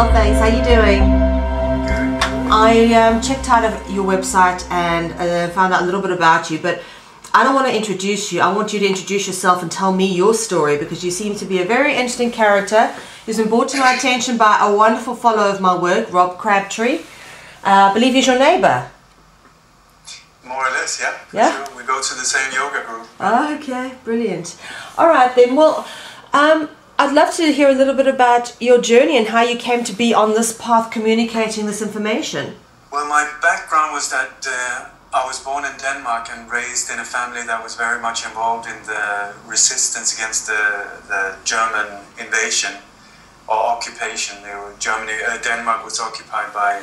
well, thanks. How you doing? I checked out of your website and found out a little bit about you, but I don't want to introduce you. I want you to introduce yourself and tell me your story, because you seem to be a very interesting character who's been brought to my attention by a wonderful follower of my work, Rob Crabtree. I believe he's your neighbour. More or less, yeah. Yeah? Sure. We go to the same yoga group. Oh, okay, brilliant. All right then, well, I'd love to hear a little bit about your journey and how you came to be on this path communicating this information. Well, my background was that I was born in Denmark and raised in a family that was very much involved in the resistance against the German invasion or occupation. Denmark was occupied by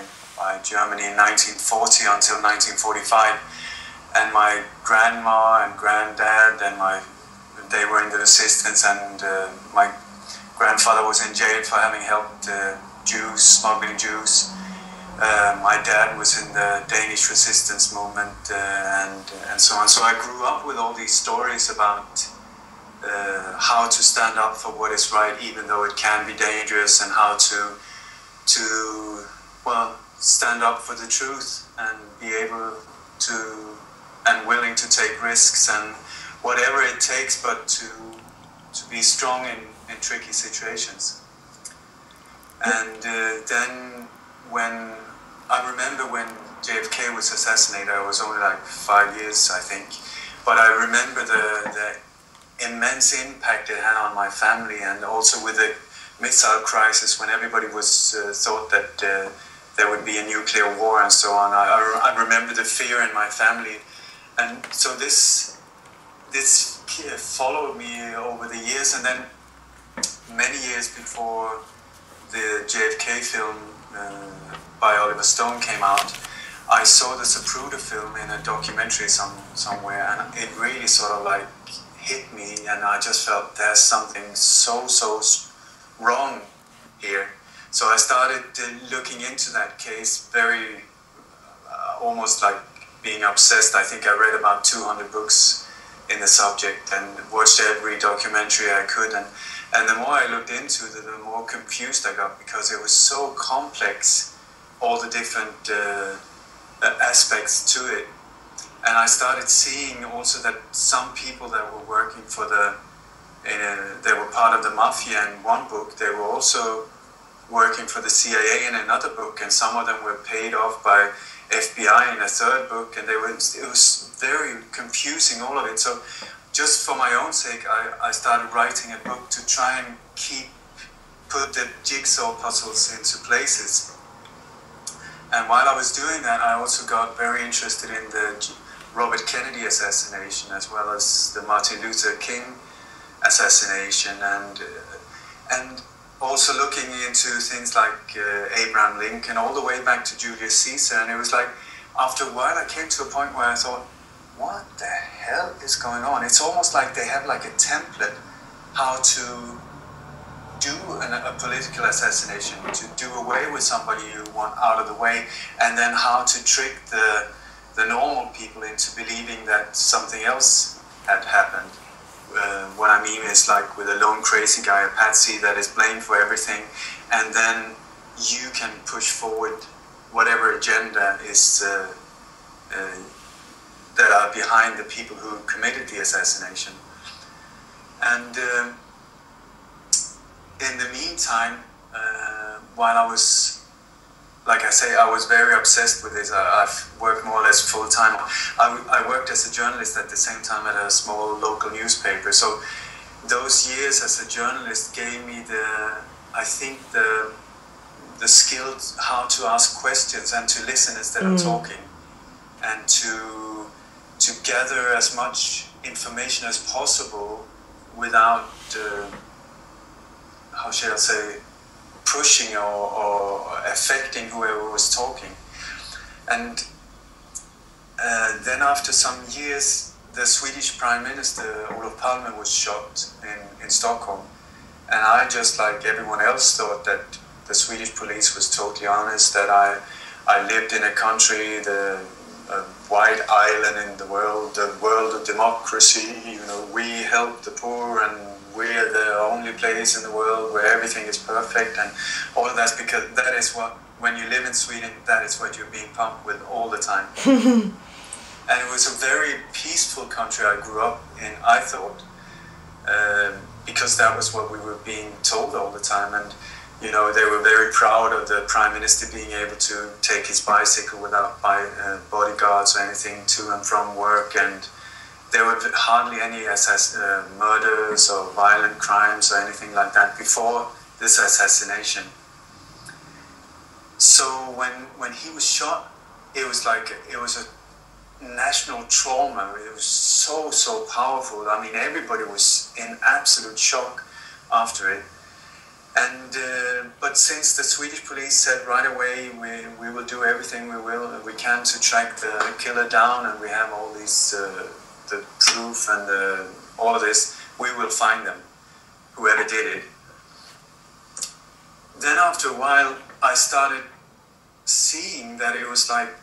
Germany in 1940 until 1945, and my grandma and granddad and they were in the resistance, and my grandfather was in jail for having helped Jews, smuggling Jews. My dad was in the Danish resistance movement and so on. So I grew up with all these stories about how to stand up for what is right, even though it can be dangerous, and how to stand up for the truth and be able to and willing to take risks and whatever it takes, but to be strong in tricky situations. And then I remember when JFK was assassinated, I was only like 5 years, I think, but I remember the immense impact it had on my family, and also with the missile crisis, when everybody was thought that there would be a nuclear war and so on. I remember the fear in my family, and so this followed me over the years. And then many years before the JFK film by Oliver Stone came out, I saw the Zapruder film in a documentary somewhere, and it really sort of like hit me, and I just felt there's something so wrong here. So I started looking into that case, very almost like being obsessed. I think I read about 200 books in the subject and watched every documentary I could, and the more I looked into it, the more confused I got, because it was so complex, all the different aspects to it. And I started seeing also that some people that were working for they were part of the mafia in one book, they were also working for the CIA in another book, and some of them were paid off by FBI in a third book, and it was very confusing, all of it. So just for my own sake, I started writing a book to try and put the jigsaw puzzles into places. And while I was doing that, I also got very interested in the Robert Kennedy assassination, as well as the Martin Luther King assassination, and also looking into things like Abraham Lincoln, all the way back to Julius Caesar. And it was like, after a while I came to a point where I thought, what the hell is going on? It's almost like they have like a template how to do a political assassination, to do away with somebody you want out of the way, and then how to trick the normal people into believing that something else had happened. What I mean is, like with a lone crazy guy, a patsy that is blamed for everything, and then you can push forward whatever agenda is that are behind the people who committed the assassination. And in the meantime, while I was, like I say, I was very obsessed with this. I've worked more or less full time. I worked as a journalist at the same time at a small local newspaper. So those years as a journalist gave me I think the skills how to ask questions and to listen instead of talking, and to gather as much information as possible without, how shall I say, pushing or affecting whoever was talking. And then after some years, the Swedish Prime Minister, Olof Palme, was shot in Stockholm. And I, just like everyone else, thought that the Swedish police was totally honest, that I lived in a country, a white island in the world of democracy. You know, we help the poor and we're the only place in the world where everything is perfect, and all of that's because that is what, when you live in Sweden, that is what you're being pumped with all the time. And it was a very peaceful country I grew up in, I thought, because that was what we were being told all the time. And you know, they were very proud of the Prime Minister being able to take his bicycle without bodyguards or anything to and from work, and there were hardly any murders or violent crimes or anything like that before this assassination. So when he was shot, it was like, it was a national trauma. It was so powerful. I mean, everybody was in absolute shock after it. And but since the Swedish police said right away, we will do everything we can to track the killer down, and we have all these the proof and all of this, we will find them, whoever did it. Then after a while, I started seeing that it was like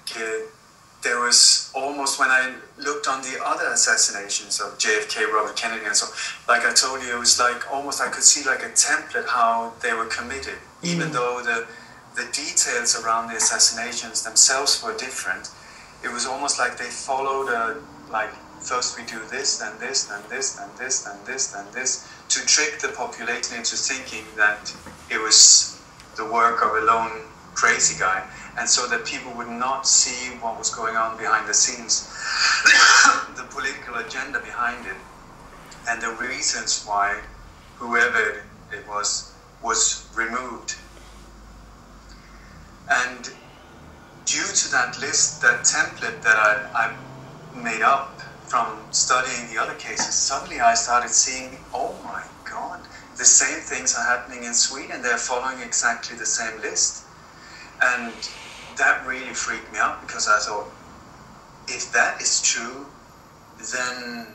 there was almost, when I looked on the other assassinations of JFK, Robert Kennedy and so, like I told you, it was like almost I could see like a template how they were committed, even though the details around the assassinations themselves were different. It was almost like they followed like, first we do this, then this, then this, then this, then this, then this, to trick the population into thinking that it was the work of a lone crazy guy, and so that people would not see what was going on behind the scenes, the political agenda behind it, and the reasons why whoever it was removed. And due to that list, that template that I made up from studying the other cases, suddenly I started seeing, oh my God, the same things are happening in Sweden. They're following exactly the same list. And that really freaked me out, because I thought, if that is true, then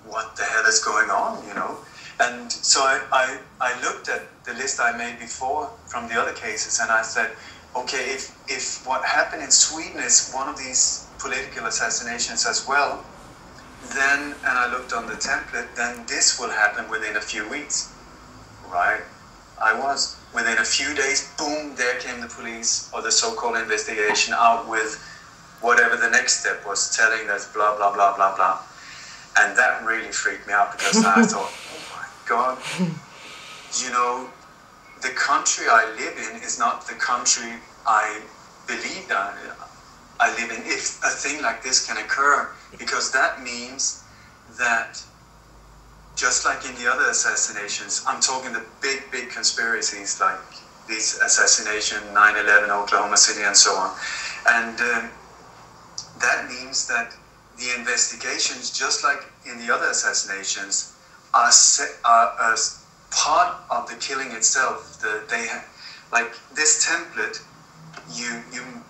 what the hell is going on, you know? And so I looked at the list I made before from the other cases, and I said, okay, if what happened in Sweden is one of these political assassinations as well, then, and I looked on the template, then this will happen within a few weeks, right? Within a few days, boom, there came the police, or the so-called investigation, out with whatever the next step was, telling us blah, blah, blah, blah, blah. And that really freaked me out, because I thought, oh my God, you know, the country I live in is not the country I believed I live in, if a thing like this can occur, because that means that just like in the other assassinations, I'm talking the big conspiracies like these assassination, 9/11, Oklahoma City, and so on. And that means that the investigations, just like in the other assassinations, are part of the killing itself. Like this template,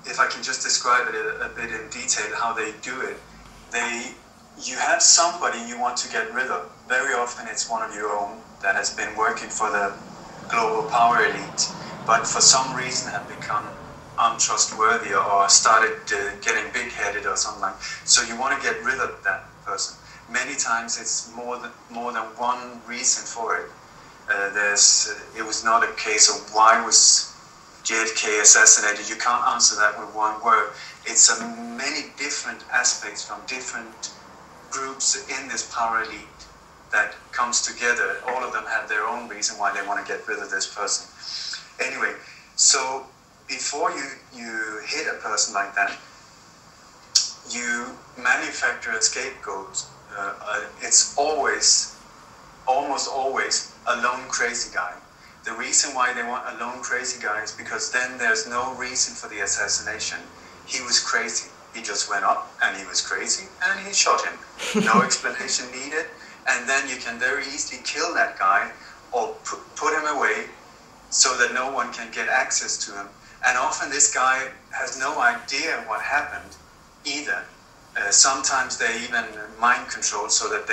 if I can just describe it a bit in detail, how they do it, you have somebody you want to get rid of. Very often it's one of your own that has been working for the global power elite, but for some reason have become untrustworthy or started getting big-headed or something like that. So you want to get rid of that person. Many times it's more than one reason for it. It was not a case of why was JFK assassinated. You can't answer that with one word. It's many different aspects from different groups in this power elite that comes together. All of them have their own reason why they want to get rid of this person. Anyway, so before you hit a person like that, you manufacture a scapegoat. It's almost always a lone crazy guy. The reason why they want a lone crazy guy is because then there's no reason for the assassination. He was crazy. He just went up and he was crazy and he shot him. No explanation needed. And then you can very easily kill that guy or put him away so that no one can get access to him. And often this guy has no idea what happened either. Sometimes they even mind control so that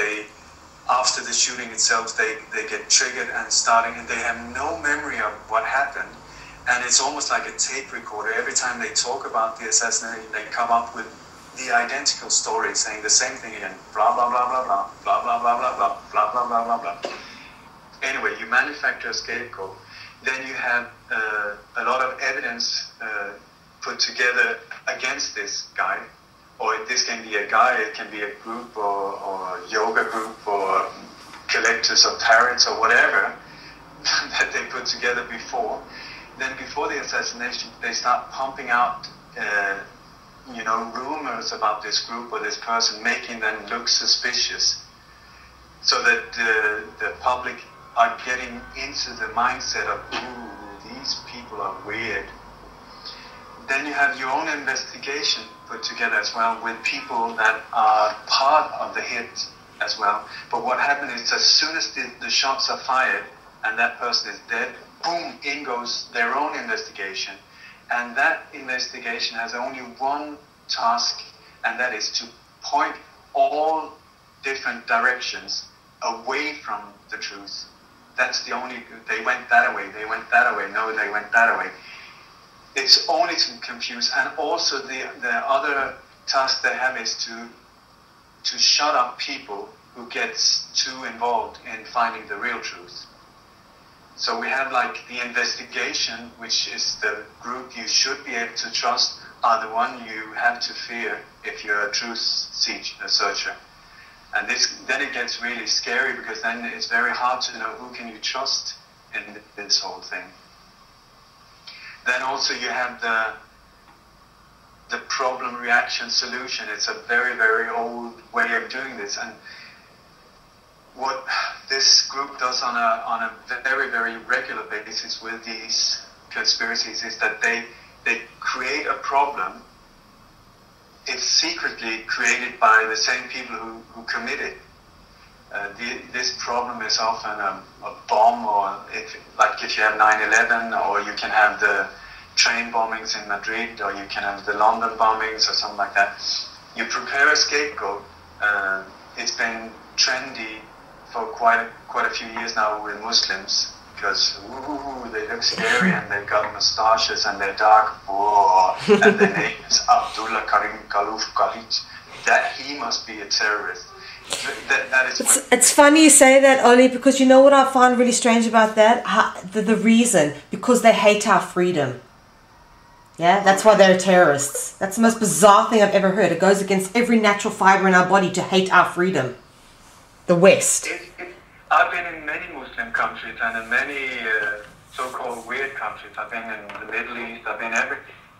after the shooting itself, they get triggered and they have no memory of what happened. And it's almost like a tape recorder. Every time they talk about the assassination, they come up with the identical story, saying the same thing again. Blah, blah, blah, blah, blah, blah, blah, blah, blah, blah, blah, blah, blah, blah, blah. anyway, you manufacture a scapegoat. Then you have a lot of evidence put together against this guy. Or this can be a guy, it can be a group or a yoga group or collectors of tarots or whatever that they put together before. Then before the assassination, they start pumping out rumors about this group or this person, making them look suspicious, so that the public are getting into the mindset of, ooh, these people are weird. Then you have your own investigation put together as well with people that are part of the hit as well. But what happened is, as soon as the shots are fired and that person is dead, boom, in goes their own investigation. And that investigation has only one task, and that is to point all different directions away from the truth. That's the only, they went that way, they went that way, no, they went that way. It's only to confuse, and also the other task they have is to shut up people who gets too involved in finding the real truth. So we have like the investigation, which is the group you should be able to trust, are the one you have to fear if you're a truth searcher. And then it gets really scary, because then it's very hard to know who can you trust in this whole thing. Then also you have the problem, reaction, solution. It's a very, very old way of doing this. And what this group does on a very, very regular basis with these conspiracies is that they create a problem. It's secretly created by the same people who commit it. This problem is often a bomb, or if you have 9/11, or you can have the train bombings in Madrid, or you can have the London bombings or something like that. You prepare a scapegoat. It's been trendy for quite a few years now with Muslims, because they look scary and they've got mustaches and they're dark, and their name is Abdullah Karim Khaluf Khalid. That he must be a terrorist. That is it's funny you say that, Ole, because you know what I find really strange about that? The reason, because they hate our freedom. Yeah, that's why they're terrorists. That's the most bizarre thing I've ever heard. It goes against every natural fiber in our body to hate our freedom. The West. I've been in many Muslim countries and in many so-called weird countries. I've been in the Middle East. I've been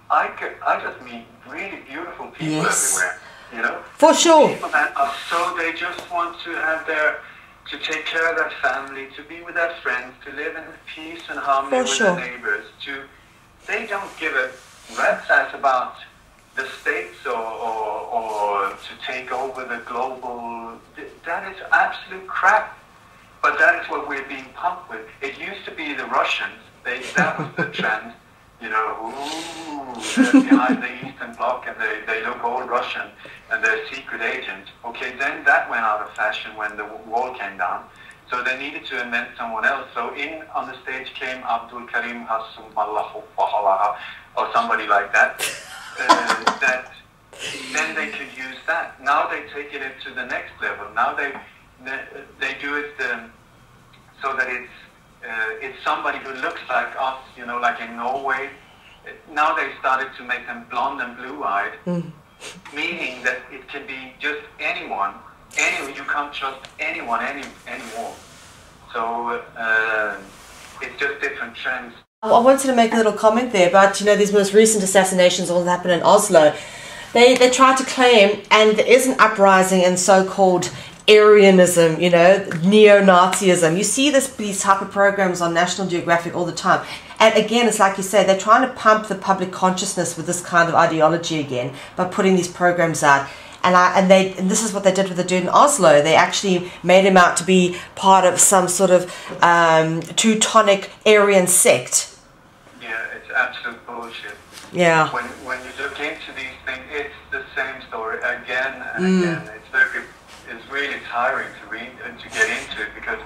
I just meet really beautiful people everywhere. You know, for sure. People that are they just want to have to take care of their family, to be with their friends, to live in peace and harmony with their neighbors. They don't give a rat's ass about the states or to take over the global. That is absolute crap. But that is what we're being pumped with. It used to be the Russians. That was the trend. You know, they're behind the Eastern Bloc and they look all Russian and they're secret agents. Okay, then that went out of fashion when the wall came down. So they needed to invent someone else. So on the stage came Abdul Karim Hassum or somebody like that. That then they could use that. Now they take it to the next level. Now they do it so that it's somebody who looks like us, you know, like in Norway. Now they started to make them blonde and blue-eyed, meaning that it can be just anyone. You can't trust anyone anymore. So it's just different trends. I wanted to make a little comment there about, you know, these most recent assassinations all happened in Oslo. They tried to claim, and there is an uprising in so-called Aryanism, you know, neo-Nazism. You see these type of programs on National Geographic all the time. And again, it's like you say, they're trying to pump the public consciousness with this kind of ideology again by putting these programs out. And this is what they did with the dude in Oslo. They actually made him out to be part of some sort of Teutonic Aryan sect. Yeah, it's absolute bullshit. Yeah. When you look into these things, it's the same story again and again. It's really tiring to read and to get into it, because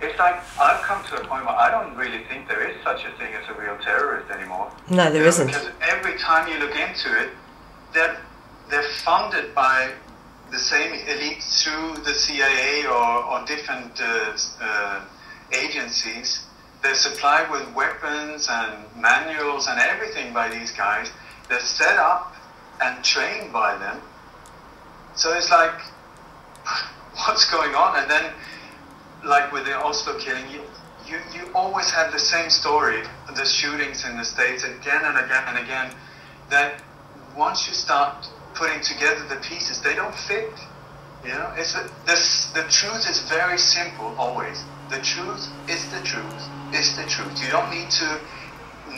it's like I've come to a point where I don't really think there is such a thing as a real terrorist anymore. No, there isn't. Because every time you look into it, they're funded by the same elite through the CIA or different agencies. They're supplied with weapons and manuals and everything by these guys. They're set up and trained by them. So it's like, what's going on? And then, like with the Oslo killing, you always have the same story, the shootings in the States again and again and again, that once you start putting together the pieces, they don't fit. You know, the truth is very simple always. The truth is the truth is the truth. You don't need to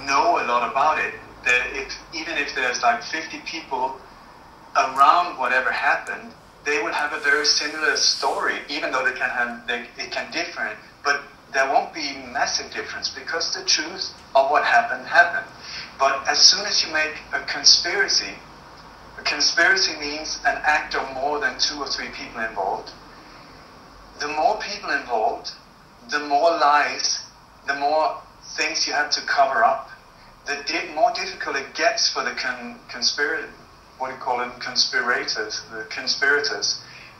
know a lot about it. Even if there's like 50 people around whatever happened, they will have a very similar story, even though it can differ, but there won't be massive difference because the truth of what happened. But as soon as you make a conspiracy means an act of more than 2 or 3 people involved. The more people involved, the more lies, the more things you have to cover up, the more difficult it gets for the conspirators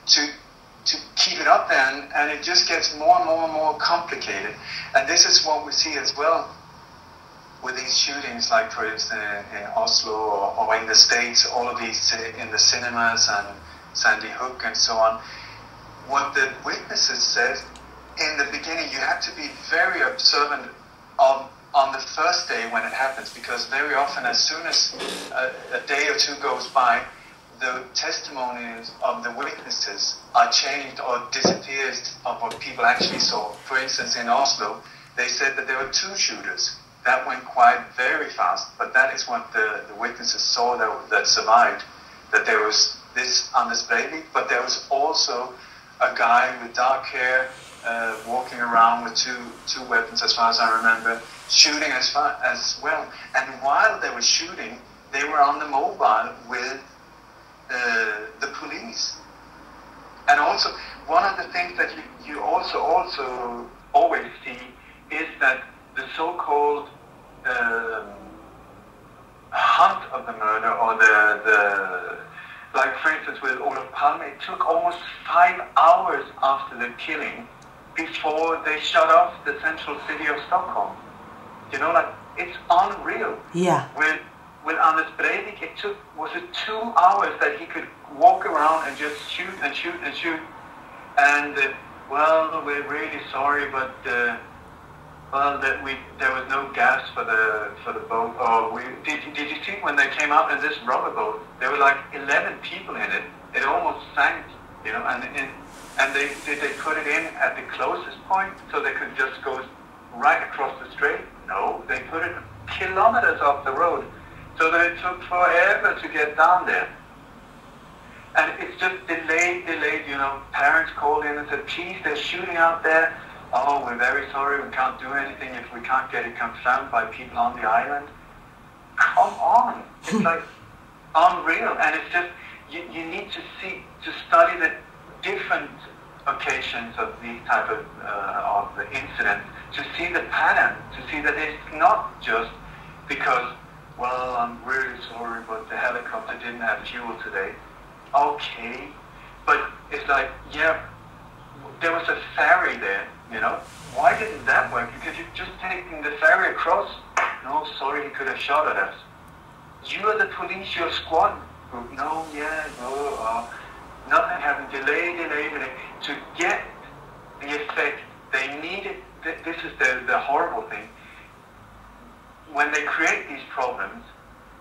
to keep it up there, and it just gets more and more and more complicated. And this is what we see as well with these shootings, like for instance in Oslo or in the States, all of these in the cinemas and Sandy Hook and so on. What the witnesses said in the beginning, you have to be very observant on the first day when it happens, because very often as soon as a day or two goes by, the testimonies of the witnesses are changed or disappears of what people actually saw. For instance, in Oslo, they said that there were 2 shooters. That went quite very fast, but that is what the witnesses saw that survived, that there was this Anders Breivik, but there was also a guy with dark hair walking around with two weapons, as far as I remember, shooting as well. And while they were shooting, they were on the mobile with the police. And also, one of the things that you also always see is that the so-called hunt of the murder, or the like for instance with Ole Palme, it took almost 5 hours after the killing before they shut off the central city of Stockholm. You know, like, it's unreal. Yeah. With Anders Breivik, was it 2 hours that he could walk around and just shoot and shoot and shoot. And well, we're really sorry, but there was no gas for the boat. Or did you see when they came out in this rubber boat? There were like 11 people in it. It almost sank, you know. And they put it in at the closest point so they could just go right across the strait? No, they put it kilometers off the road, so that it took forever to get down there. And it's just delayed, you know. Parents called in and said, please, they're shooting out there. Oh, we're very sorry, we can't do anything if we can't get it confirmed by people on the island. Come on. It's like unreal. And it's just, you need to study the different occasions of these type of the incidents, to see the pattern, to see that it's not just because, well, I'm really sorry, but the helicopter didn't have fuel today. Okay, but it's like, yeah, there was a ferry there, you know. Why didn't that work? Because you've just taken the ferry across. No, sorry, he could have shot at us. You are the police, your squad group. No, yeah, no, nothing happened. Delay. To get the effect, they needed, this is the horrible thing. When they create these problems,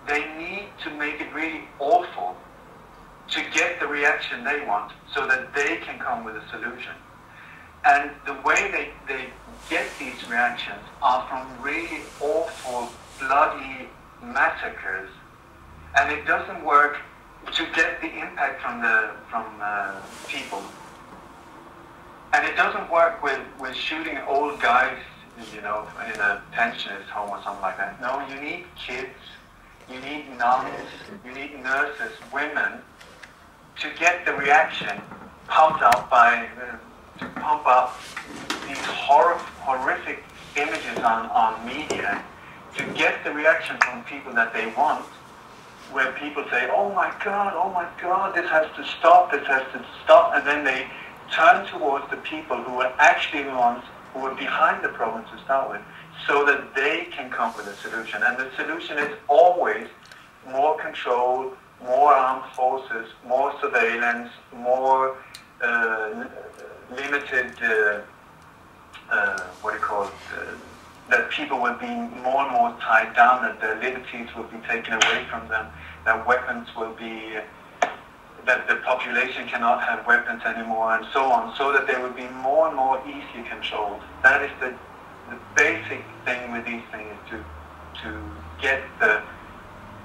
they need to make it really awful to get the reaction they want, so that they can come with a solution. And the way they get these reactions are from really awful, bloody massacres. And it doesn't work to get the impact from people. And it doesn't work with shooting old guys, you know, in a pensionist home or something like that. No, you need kids, you need nuns, you need nurses, women, to get the reaction pumped up to pump up these horrific images on media, to get the reaction from people that they want, where people say, oh my God, this has to stop, and then they turn towards the people who are actually the ones who are behind the problem to start with, so that they can come with a solution. And the solution is always more control, more armed forces, more surveillance, more limited, that people will be more and more tied down, that their liberties will be taken away from them, that weapons will be, that the population cannot have weapons anymore, and so on, so that they will be more and more easily controlled. That is the basic thing with these things, is to get the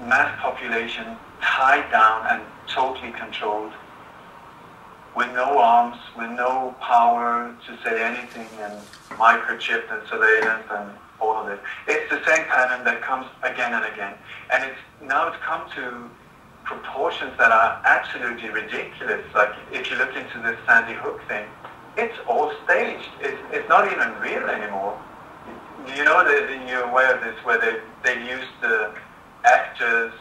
mass population tied down and totally controlled, with no arms, with no power to say anything, and microchip and surveillance and all of it. It's the same pattern that comes again and again. And it's come to proportions that are absolutely ridiculous. Like, if you look into this Sandy Hook thing, it's all staged. It's not even real anymore. You know, you're aware of this, where they use the actors,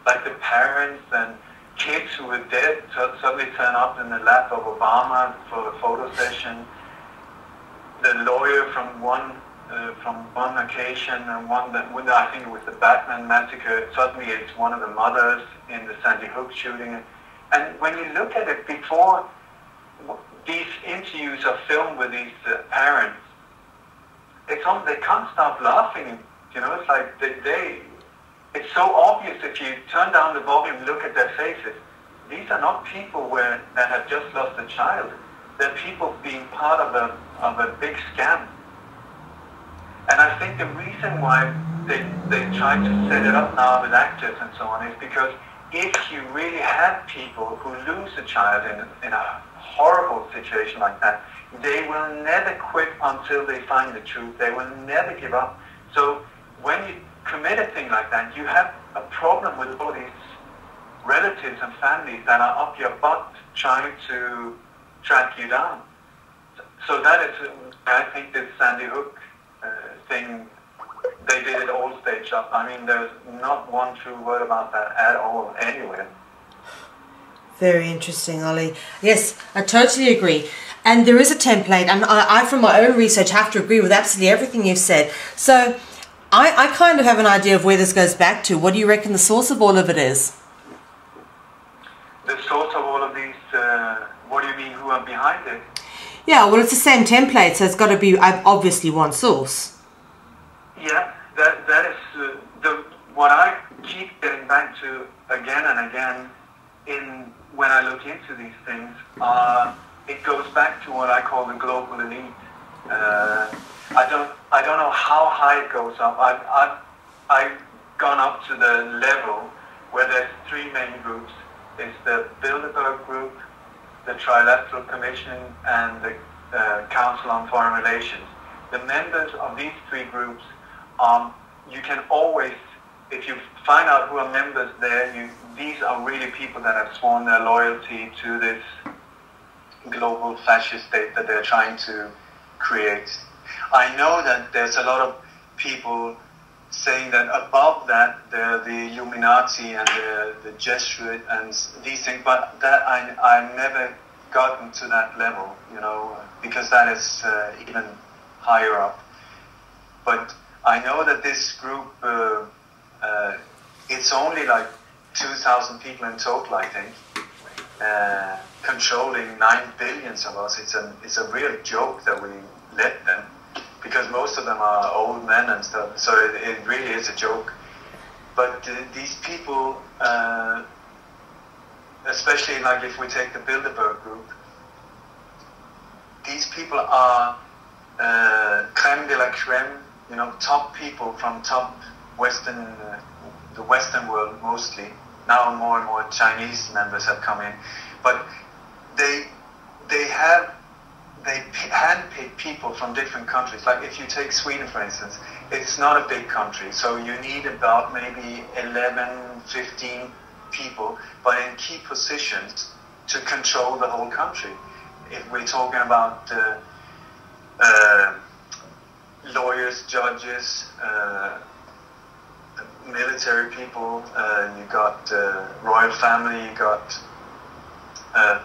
like the parents and kids who were dead suddenly turn up in the lap of Obama for a photo session. The lawyer from one occasion, and one that, I think it was the Batman massacre, suddenly it's one of the mothers in the Sandy Hook shooting. And when you look at it, before these interviews are filmed with these parents, they can't stop laughing. You know, it's like it's so obvious if you turn down the volume and look at their faces. These are not people that have just lost a child. They're people being part of a big scam. And I think the reason why they try to set it up now with actors and so on is because if you really have people who lose a child in a horrible situation like that, they will never quit until they find the truth. They will never give up. So when you commit a thing like that, you have a problem with all these relatives and families that are up your butt trying to track you down. So that is, I think, this Sandy Hook thing, they did it all staged up. I mean, there's not one true word about that at all anywhere. Very interesting, Ole. Yes, I totally agree. And there is a template, and I from my own research have to agree with absolutely everything you've said. So I kind of have an idea of where this goes back to. What do you reckon the source of all of it is? The source of all of these, what do you mean, who are behind it? Yeah, well, it's the same template, so it's got to be obviously one source. Yeah, that is what I keep getting back to again and again when I look into these things. It goes back to what I call the global elite. I don't know how high it goes up. I've gone up to the level where there's three main groups. It's the Bilderberg group, the Trilateral Commission, and the Council on Foreign Relations. The members of these three groups, you can always, if you find out who are members there, these are really people that have sworn their loyalty to this global fascist state that they're trying to create. I know that there's a lot of people saying that above that they're the Illuminati and the Jesuit and these things, but that I never gotten to that level, you know, because that is even higher up. But I know that this group, it's only like 2,000 people in total, I think, controlling 9 billion of us. It's a real joke that we let them, because most of them are old men and stuff, so it really is a joke. But these people, especially like if we take the Bilderberg group, these people are creme de la creme, you know, top people from top the Western world mostly. Now more and more Chinese members have come in, but they handpick people from different countries. Like if you take Sweden, for instance, it's not a big country, so you need about maybe 11, 15 people, but in key positions to control the whole country. If we're talking about lawyers, judges, military people, you got royal family, you got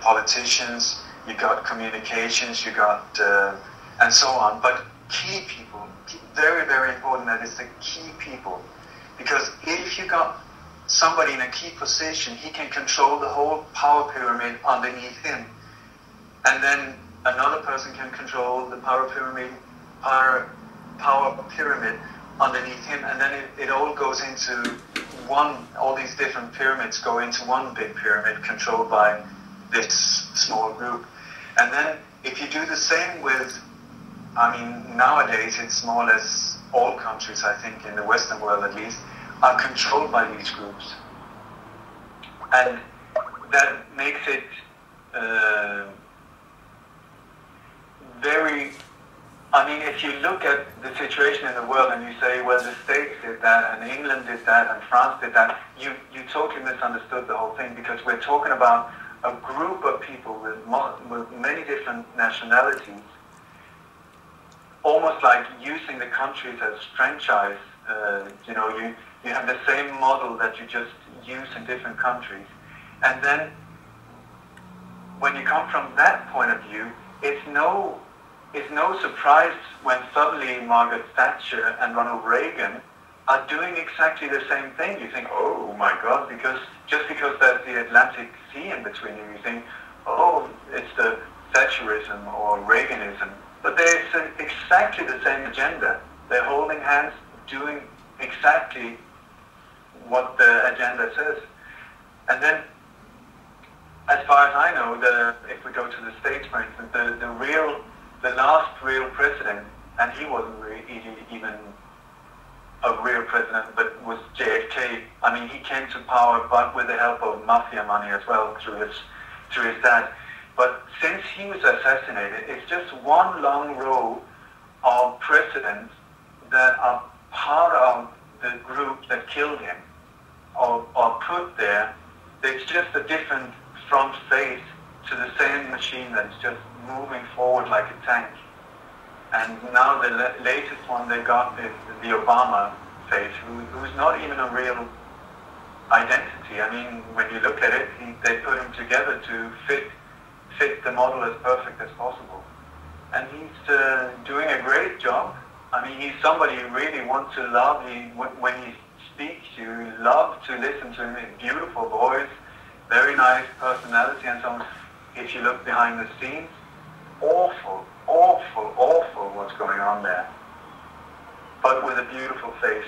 politicians, you got communications, you got and so on. But key people, very, very important that it's the key people. Because if you got somebody in a key position, he can control the whole power pyramid underneath him. And then another person can control the power pyramid underneath him. And then it all goes into one, all these different pyramids go into one big pyramid controlled by this small group. And then if you do the same with, I mean, nowadays it's more or less all countries, I think, in the Western world at least, are controlled by these groups. And that makes it very, I mean, if you look at the situation in the world and you say, well, the States did that, and England did that, and France did that, you totally misunderstood the whole thing, because we're talking about a group of people with many different nationalities, almost like using the countries as franchise. You know, you have the same model that you just use in different countries. And then when you come from that point of view, it's no surprise when suddenly Margaret Thatcher and Ronald Reagan are doing exactly the same thing. You think, oh my God, just because there's the Atlantic Sea in between you, you think, oh, it's the Thatcherism or Reaganism. But there's exactly the same agenda. They're holding hands, doing exactly what the agenda says. And then, as far as I know, if we go to the States, for instance, the last real president, and he wasn't really even a real president, but was JFK. I mean, he came to power, but with the help of mafia money as well, through his dad. But since he was assassinated, it's just one long row of presidents that are part of the group that killed him, or put there. It's just a different front face to the same machine that's just moving forward like a tank. And now the latest one they got is the Obama face, who's not even a real identity. I mean, when you look at it, they put him together to fit the model as perfect as possible. And he's doing a great job. I mean, he's somebody you really want to love. When he speaks, you love to listen to him. Beautiful voice, very nice personality and so on. If you look behind the scenes, awful what's going on there. But with a beautiful face.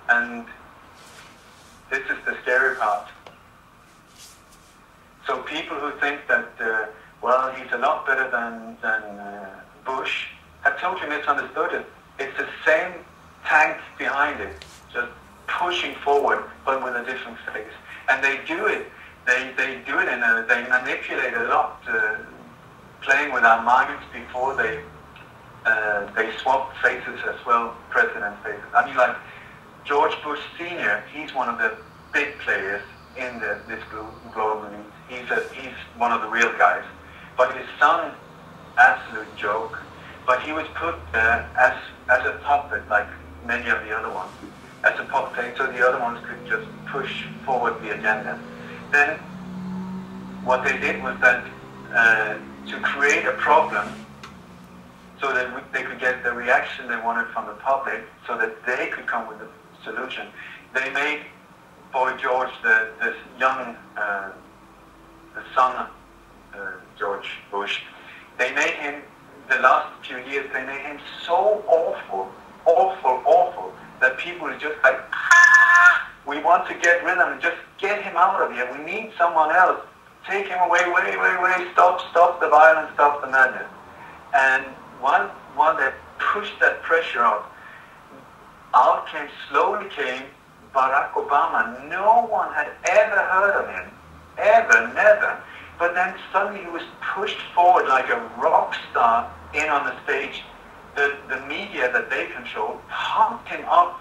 And this is the scary part. So people who think that, well, he's a lot better than Bush, have totally misunderstood it. It's the same tank behind it, just pushing forward, but with a different face. And they do it. They do it they manipulate a lot, playing with our minds before they swap faces as well, president faces. I mean, like George Bush Sr., he's one of the big players in this global elite. He's one of the real guys. But his son, absolute joke. But he was put there as a puppet, like many of the other ones, as a puppet, so the other ones could just push forward the agenda. Then what they did was that to create a problem so that they could get the reaction they wanted from the public, so that they could come with a solution, they made Boy George, this young, the son George Bush, they made him, the last few years, they made him so awful, that people are just like, we want to get rid of him, just get him out of here, we need someone else, take him away, stop the violence, stop the madness. And while they pushed that pressure out slowly came Barack Obama. No one had ever heard of him, ever, never. But then suddenly he was pushed forward like a rock star in on the stage. The media that they control pumped him up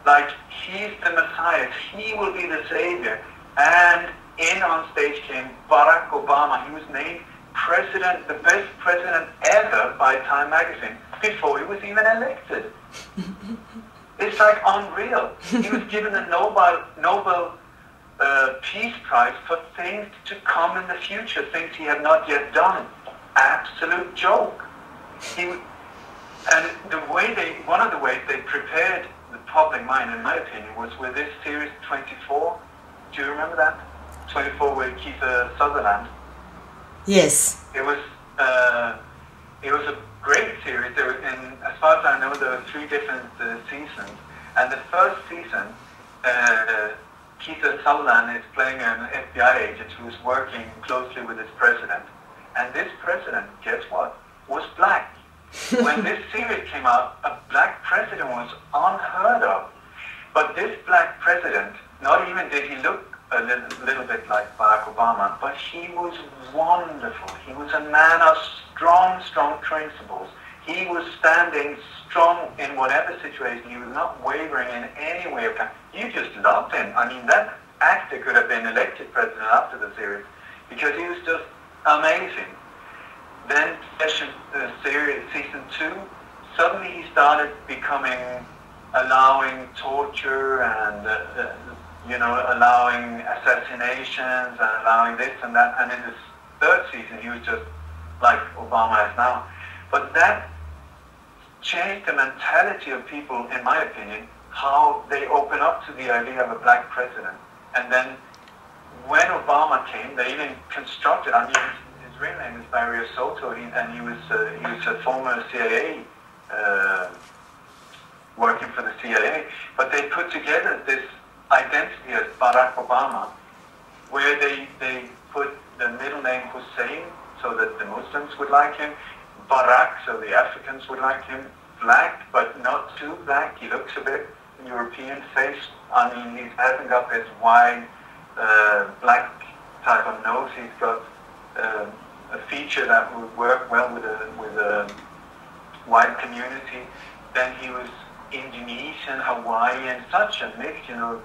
like he's the Messiah, he will be the savior. And in on stage came Barack Obama. He was named president, the best president ever by Time magazine, before he was even elected. It's like unreal. He was given a Nobel Peace Prize for things to come in the future, things he had not yet done. Absolute joke. And one of the ways they prepared the public mind, in my opinion, was with this series 24. Do you remember that? 24 with Kiefer Sutherland. Yes. It was a great series. As far as I know, there were 3 different seasons. And the first season, Kiefer Sutherland is playing an FBI agent who is working closely with his president. And this president, guess what, was black. When this series came out, a black president was unheard of. But this black president, not even did he look a little bit like Barack Obama, but he was wonderful. He was a man of strong principles. He was standing strong in whatever situation. He was not wavering in any way of time. You just loved him. I mean, that actor could have been elected president after the series because he was just amazing. Then season 2, suddenly he started allowing torture and allowing assassinations and allowing this and that. And in this 3rd season, he was just like Obama is now. But that changed the mentality of people, in my opinion, how they open up to the idea of a black president. And then when Obama came, they even constructed, I mean, his real name is Barry Soto, and he was a former CIA, working for the CIA, but they put together this identity as Barack Obama, where they put the middle name Hussein so that the Muslims would like him, Barack so the Africans would like him, black but not too black, he looks a bit European face, I mean he hasn't got this wide black type of nose, he's got a feature that would work well with a white community. Then he was Indonesian, Hawaiian, such a mix,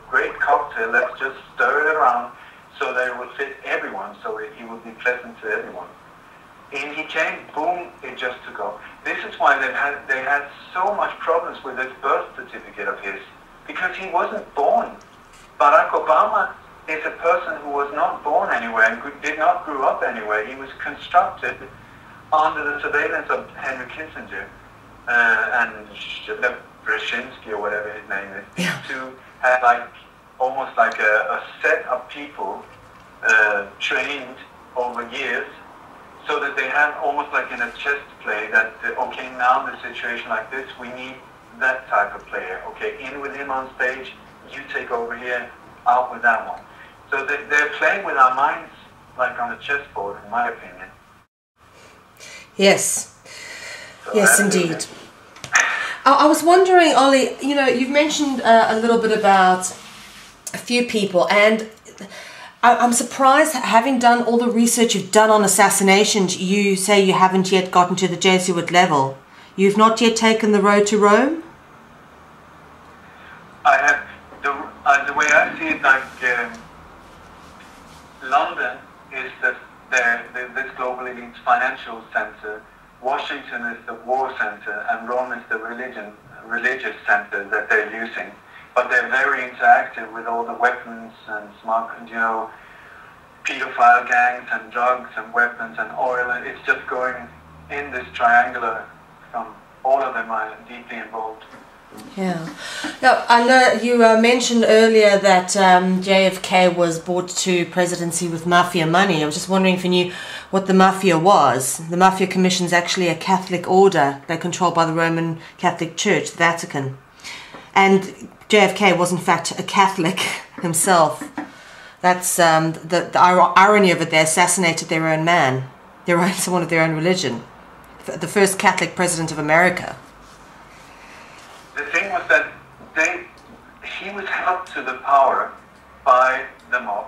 great cocktail, let's just stir it around so that it would fit everyone, so he would be pleasant to everyone. And he came, boom, it just took off. This is why they had so much problems with this birth certificate of his, because he wasn't born. Barack Obama is a person who was not born anywhere and did not grow up anywhere. He was constructed under the surveillance of Henry Kissinger and Brzezinski or whatever his name is, to have almost like a set of people trained over years, so that they have almost like in a chess play that, okay, now in a situation like this, we need that type of player. Okay, in with him on stage, you take over here, out with that one. So they're playing with our minds like on a chessboard, in my opinion. Yes. So yes, indeed. I was wondering, Ole, you've mentioned a little bit about a few people, and I'm surprised, having done all the research you've done on assassinations, you say you haven't yet gotten to the Jesuit level. You've not yet taken the road to Rome? I have. The way I see it, London is this global elite financial center. Washington is the war center, and Rome is the religious center that they're using. But they're very interactive with all the weapons and pedophile gangs and drugs and weapons and oil. It's just going in this triangular. All of them are deeply involved. Yeah. Now, I know you mentioned earlier that JFK was brought to presidency with mafia money. I was just wondering if you knew what the mafia was. The Mafia Commission is actually a Catholic order. They're controlled by the Roman Catholic Church, the Vatican. And JFK was in fact a Catholic himself. That's the irony of it. They assassinated their own man, someone of their own religion. The first Catholic president of America. The thing was that he was helped to the power by the mob.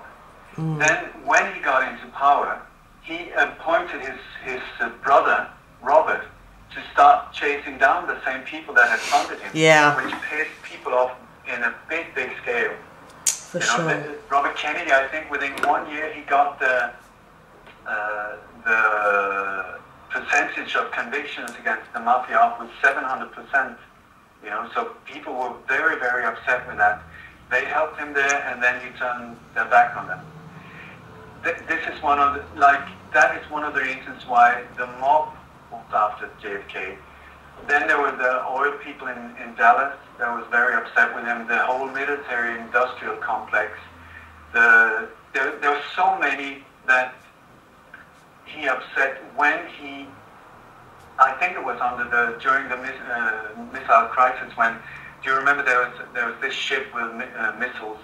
Then when he got into power, he appointed his brother, Robert, to start chasing down the same people that had funded him, which pissed people off in a big scale. For sure. Robert Kennedy, I think within 1 year he got the percentage of convictions against the mafia up with 700%. So people were very, very upset with that. They helped him there, and then he turned their back on them. This is one of that is one of the reasons why the mob was after JFK. then there were the oil people in Dallas that was very upset with him. The whole military-industrial complex. There were so many that he upset when he. I think it was during the missile crisis when. Do you remember there was this ship with missiles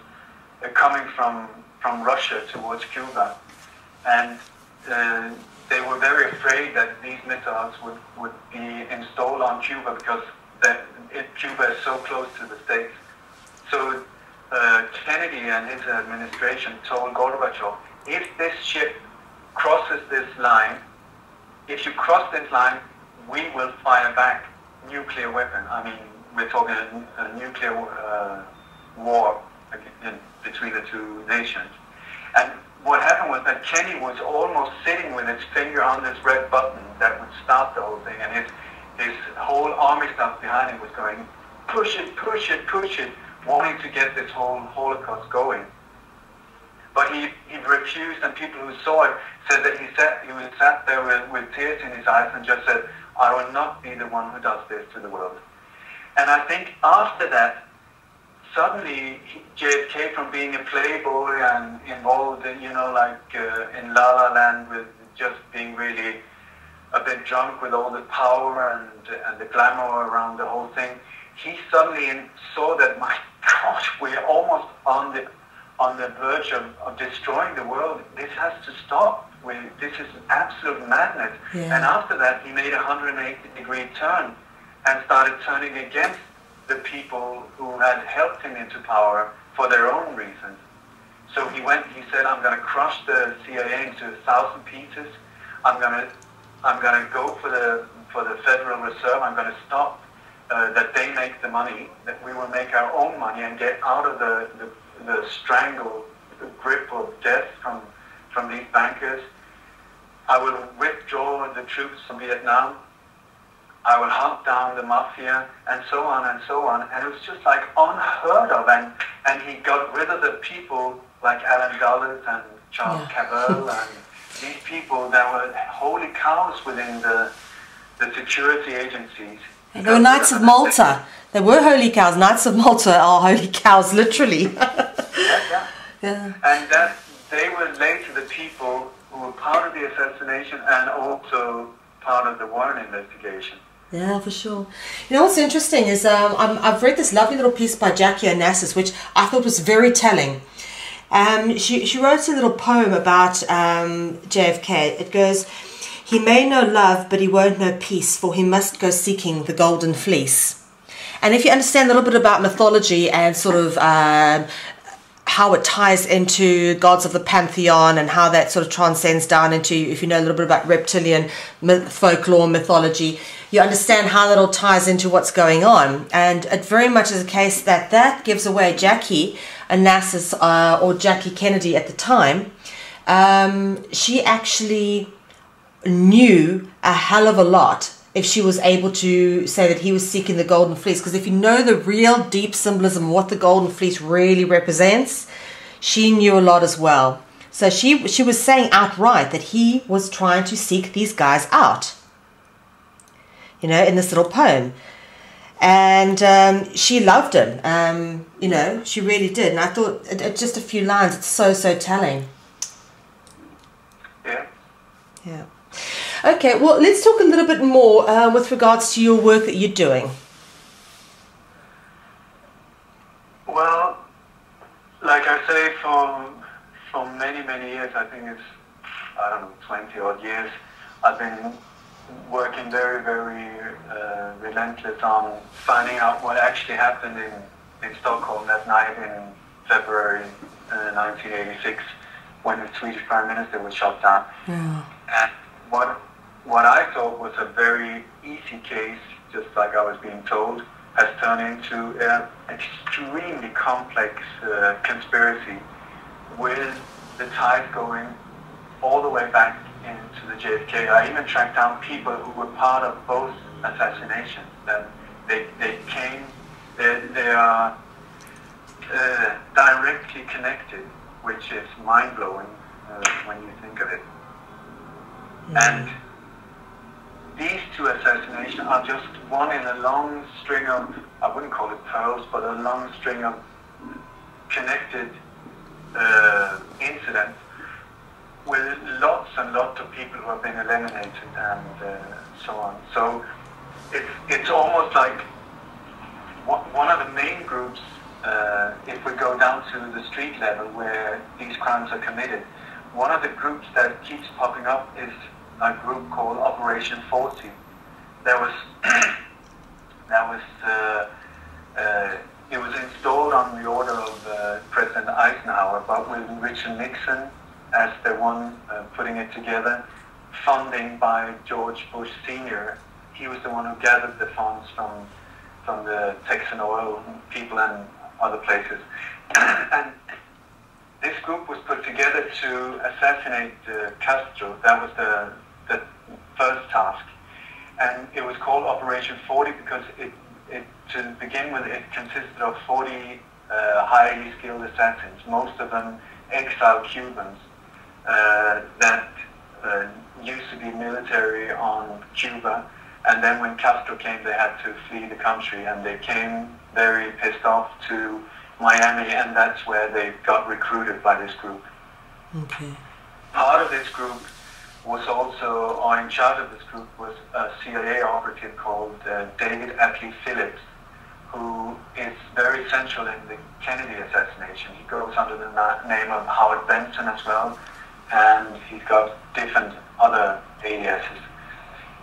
coming from Russia towards Cuba, and they were very afraid that these missiles would be installed on Cuba because Cuba is so close to the States. So Kennedy and his administration told Gorbachev, if this ship crosses this line, if you cross this line, we will fire back nuclear weapon. I mean, we're talking a nuclear war between the two nations. And what happened was that Kenny was almost sitting with his finger on this red button that would start the whole thing, and his whole army staff behind him was going, push it, push it, push it, wanting to get this whole Holocaust going. But he refused, and people who saw it said that he sat there with tears in his eyes and just said, I will not be the one who does this to the world. And I think after that, suddenly JFK, from being a playboy and involved in, in La La Land, with just being really a bit drunk with all the power and the glamour around the whole thing, he suddenly saw that, my gosh, we're almost on the verge of destroying the world. This has to stop. This is absolute madness. Yeah. And after that, he made a 180-degree turn and started turning against the people who had helped him into power for their own reasons. So he said, I'm going to crush the CIA into 1,000 pieces. I'm going to go for the Federal Reserve. I'm going to stop that they make the money, that we will make our own money and get out of the strangle grip of death from these bankers. I will withdraw the troops from Vietnam. I will hunt down the mafia, and so on and so on. And it was just like unheard of. And he got rid of the people like Alan Dulles and Charles Cabell and these people that were holy cows within the security agencies. And they were Knights of Malta. They were holy cows. Knights of Malta are holy cows, literally. Yeah. And that they were later the people who were part of the assassination and also part of the Warren investigation. Yeah, for sure. You know what's interesting is I've read this lovely little piece by Jackie Onassis, which I thought was very telling. She wrote a little poem about JFK. It goes, he may know love, but he won't know peace, for he must go seeking the golden fleece. And if you understand a little bit about mythology and sort of how it ties into gods of the pantheon and how that sort of transcends down into, if you know a little bit about reptilian folklore, mythology, you understand how that all ties into what's going on. And it very much is a case that gives away Jackie Onassis, or Jackie Kennedy at the time. She actually knew a hell of a lot if she was able to say that he was seeking the golden fleece. Because if you know the real deep symbolism of what the golden fleece really represents, she knew a lot as well. So she was saying outright that he was trying to seek these guys out, you know, in this little poem. And she loved him, you know, she really did. And I thought, just a few lines, it's so telling. Yeah. Yeah. Okay, well, let's talk a little bit more with regards to your work that you're doing. Well, like I say, for many years, I think it's, 20 odd years, I've been working very relentless on finding out what actually happened in Stockholm that night in February 1986 when the Swedish Prime Minister was shot down. Yeah. And what I thought was a very easy case, just like I was being told, has turned into an extremely complex conspiracy with the ties going all the way back into the JFK. I even tracked down people who were part of both assassinations. That they are directly connected, which is mind-blowing when you think of it. Yeah. And these two assassinations are just one in a long string of, I wouldn't call it pearls, but a long string of connected incidents with lots and lots of people who have been eliminated and so on. So it's almost like one of the main groups, if we go down to the street level where these crimes are committed, one of the groups that keeps popping up is a group called Operation 40. It was installed on the order of President Eisenhower, but with Richard Nixon as the one putting it together, funding by George Bush Sr. He was the one who gathered the funds from the Texan oil people and other places. And this group was put together to assassinate Castro. That was the first task. And it was called Operation 40 because to begin with, it consisted of 40 highly skilled assassins, most of them exiled Cubans that used to be military on Cuba. And then when Castro came, they had to flee the country, and they came very pissed off to Miami, and that's where they got recruited by this group. Okay. Part of this group was also, or in charge of this group, was a CIA operative called David Atlee Phillips, who is very central in the Kennedy assassination. He goes under the name of Howard Benson as well, and he's got different other aliases.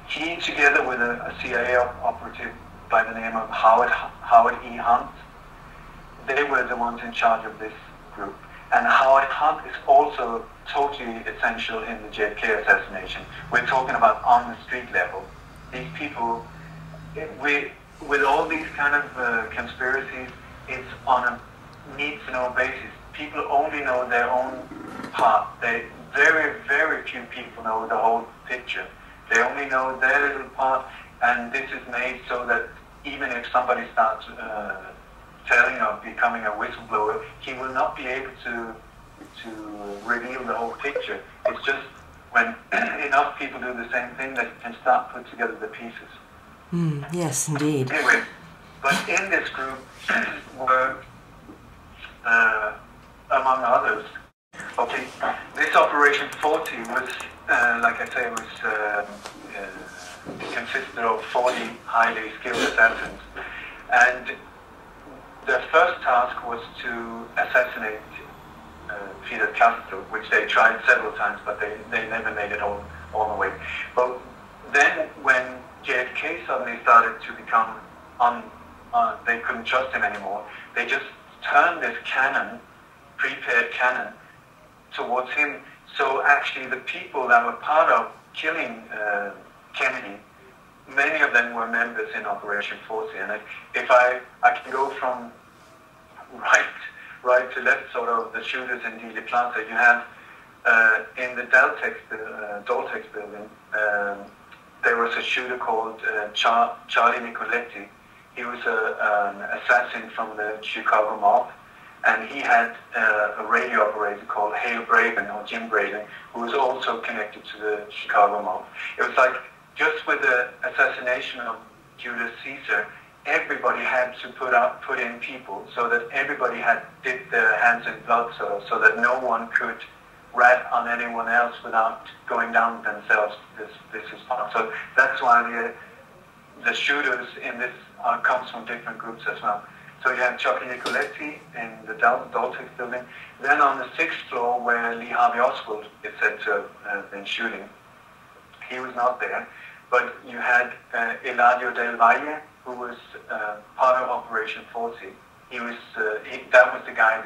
He, together with a CIA operative by the name of Howard E. Hunt, they were the ones in charge of this group. And Howard Hunt is also totally essential in the JFK assassination. We're talking about on the street level. These people, with all these kind of conspiracies, it's on a need-to-know basis. People only know their own part. Very, very few people know the whole picture. They only know their little part, and this is made so that even if somebody starts telling or becoming a whistleblower, he will not be able to reveal the whole picture. It's just when enough people do the same thing that you can start put together the pieces. Yes, indeed. Anyway, but in this group were, among others, okay, this Operation 40 was, like I say, it consisted of 40 highly skilled assassins. And the first task was to assassinate Fidel Castro, which they tried several times, but they never made it all the way. But then when JFK suddenly started to become, they couldn't trust him anymore, they just turned this cannon, prepared cannon, towards him. So actually the people that were part of killing Kennedy, many of them were members in Operation 40. And if I can go from right to left, sort of the shooters in Dealey Plaza, you have in the Daltex building, there was a shooter called Charlie Nicoletti. He was an assassin from the Chicago mob, and he had a radio operator called Hale Braden, or Jim Braden, who was also connected to the Chicago mob. It was like, just with the assassination of Julius Caesar, everybody had to put in people, so that everybody had dipped their hands in blood, so that no one could rat on anyone else without going down themselves. This is part. So that's why the shooters in this comes from different groups as well. So you have Chucky Nicoletti in the Daltex building. Then on the 6th floor, where Lee Harvey Oswald is said to have been shooting, he was not there. But you had Eladio Del Valle, who was part of Operation 40. That was the guy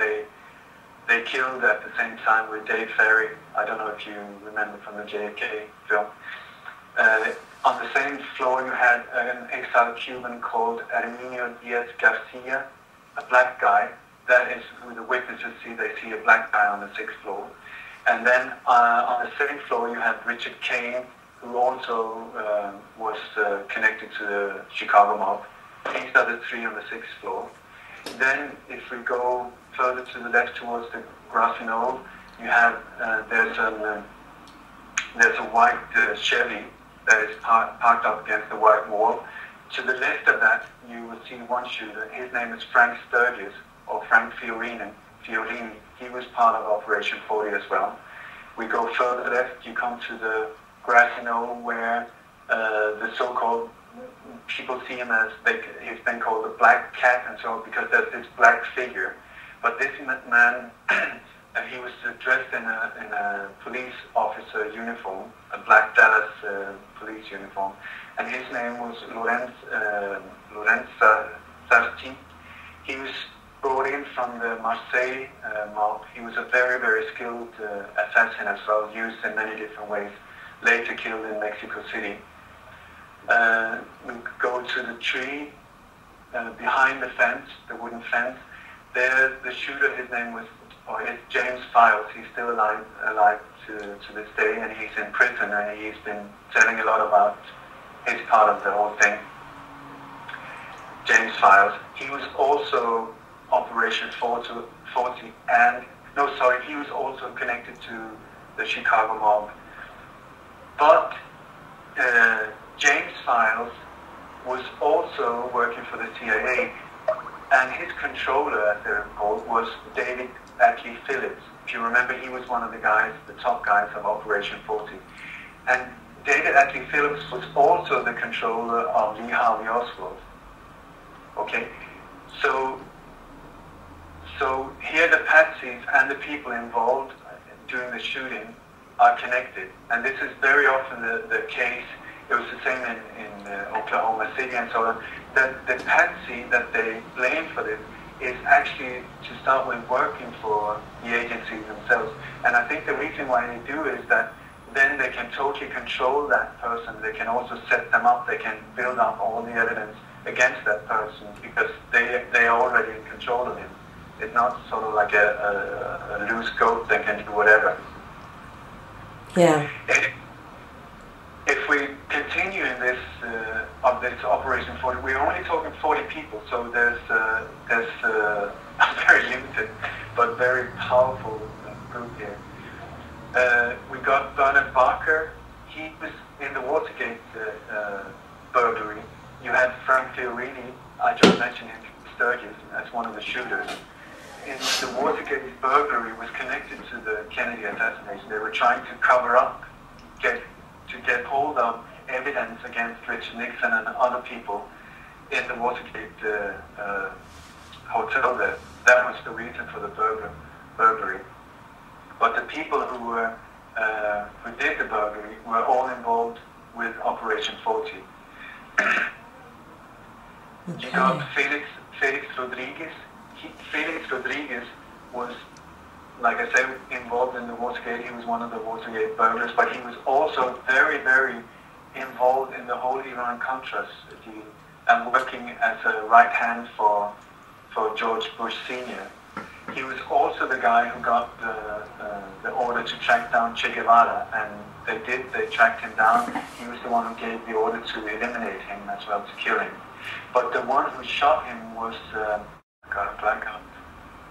they killed at the same time with Dave Ferry. I don't know if you remember from the JFK film. On the same floor, you had an exiled Cuban called Arminio Diaz Garcia, a black guy. That is who the witnesses see. They see a black guy on the 6th floor. And then on the same floor, you had Richard Kane, who also was connected to the Chicago mob. These are the 3 on the 6th floor. Then, if we go further to the left towards the grassy knoll, you have there's a white Chevy that is parked up against the white wall. To the left of that, you will see one shooter. His name is Frank Sturgis, or Frank Fiorini. He was part of Operation 40 as well. We go further left, you come to the grassy knoll where the so-called, people see him as, he's been called the Black Cat and so on, because there's this black figure. But this man, he was dressed in a police officer uniform, a black Dallas police uniform, and his name was Lorenz Sarti. He was brought in from the Marseille mob. He was a very, very skilled assassin as well, used in many different ways, later killed in Mexico City. We go to the tree behind the fence, the wooden fence. There, the shooter, his name was, it's James Files. He's still alive to this day, and he's in prison, and he's been telling a lot about his part of the whole thing. James Files. He was also Operation 40, and he was also connected to the Chicago mob. But James Files was also working for the CIA, and his controller, as they're called, was David Atlee Phillips. If you remember, he was one of the guys, the top guys of Operation 40. And David Atlee Phillips was also the controller of Lee Harvey Oswald. Okay, so here the patsies and the people involved during the shooting are connected, and this is very often the case. It was the same in Oklahoma City and so on. That the patsy that they blame for this is actually, to start with, working for the agencies themselves. And I think the reason why they do is that then they can totally control that person. They can also set them up. They can build up all the evidence against that person because they are already in control of him. It's not sort of like a loose goat that can do whatever. Yeah. If we continue in this of this Operation 40, we're only talking 40 people, so there's a very limited but very powerful group here. We got Bernard Barker. He was in the Watergate burglary. You had Frank Fiorini. I just mentioned him, Sturgis, as one of the shooters. In the Watergate burglary was connected to the Kennedy assassination. They were trying to cover up, to get hold of evidence against Richard Nixon and other people in the Watergate hotel there. That was the reason for the burglary. But the people who did the burglary were all involved with Operation 40. Okay. You got Felix Rodriguez. Felix Rodriguez was, like I said, involved in the Watergate. He was one of the Watergate burglars, but he was also very, very involved in the whole Iran-Contras deal and working as a right hand for George Bush Sr. He was also the guy who got the order to track down Che Guevara, and they tracked him down. He was the one who gave the order to eliminate him as well, to kill him. But the one who shot him was, got a blackout.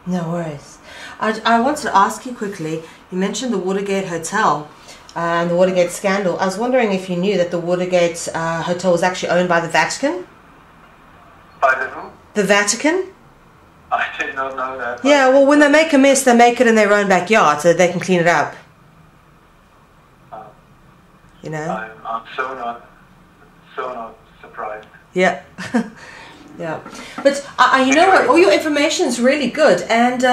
No worries. I wanted to ask you quickly, you mentioned the Watergate Hotel and the Watergate scandal. I was wondering if you knew that the Watergate Hotel was actually owned by the Vatican? By the who? The Vatican? I did not know that. Yeah, well, when they make a mess, they make it in their own backyard so they can clean it up. You know? I'm so not surprised. Yeah. Yeah. But you know what? All your information is really good, and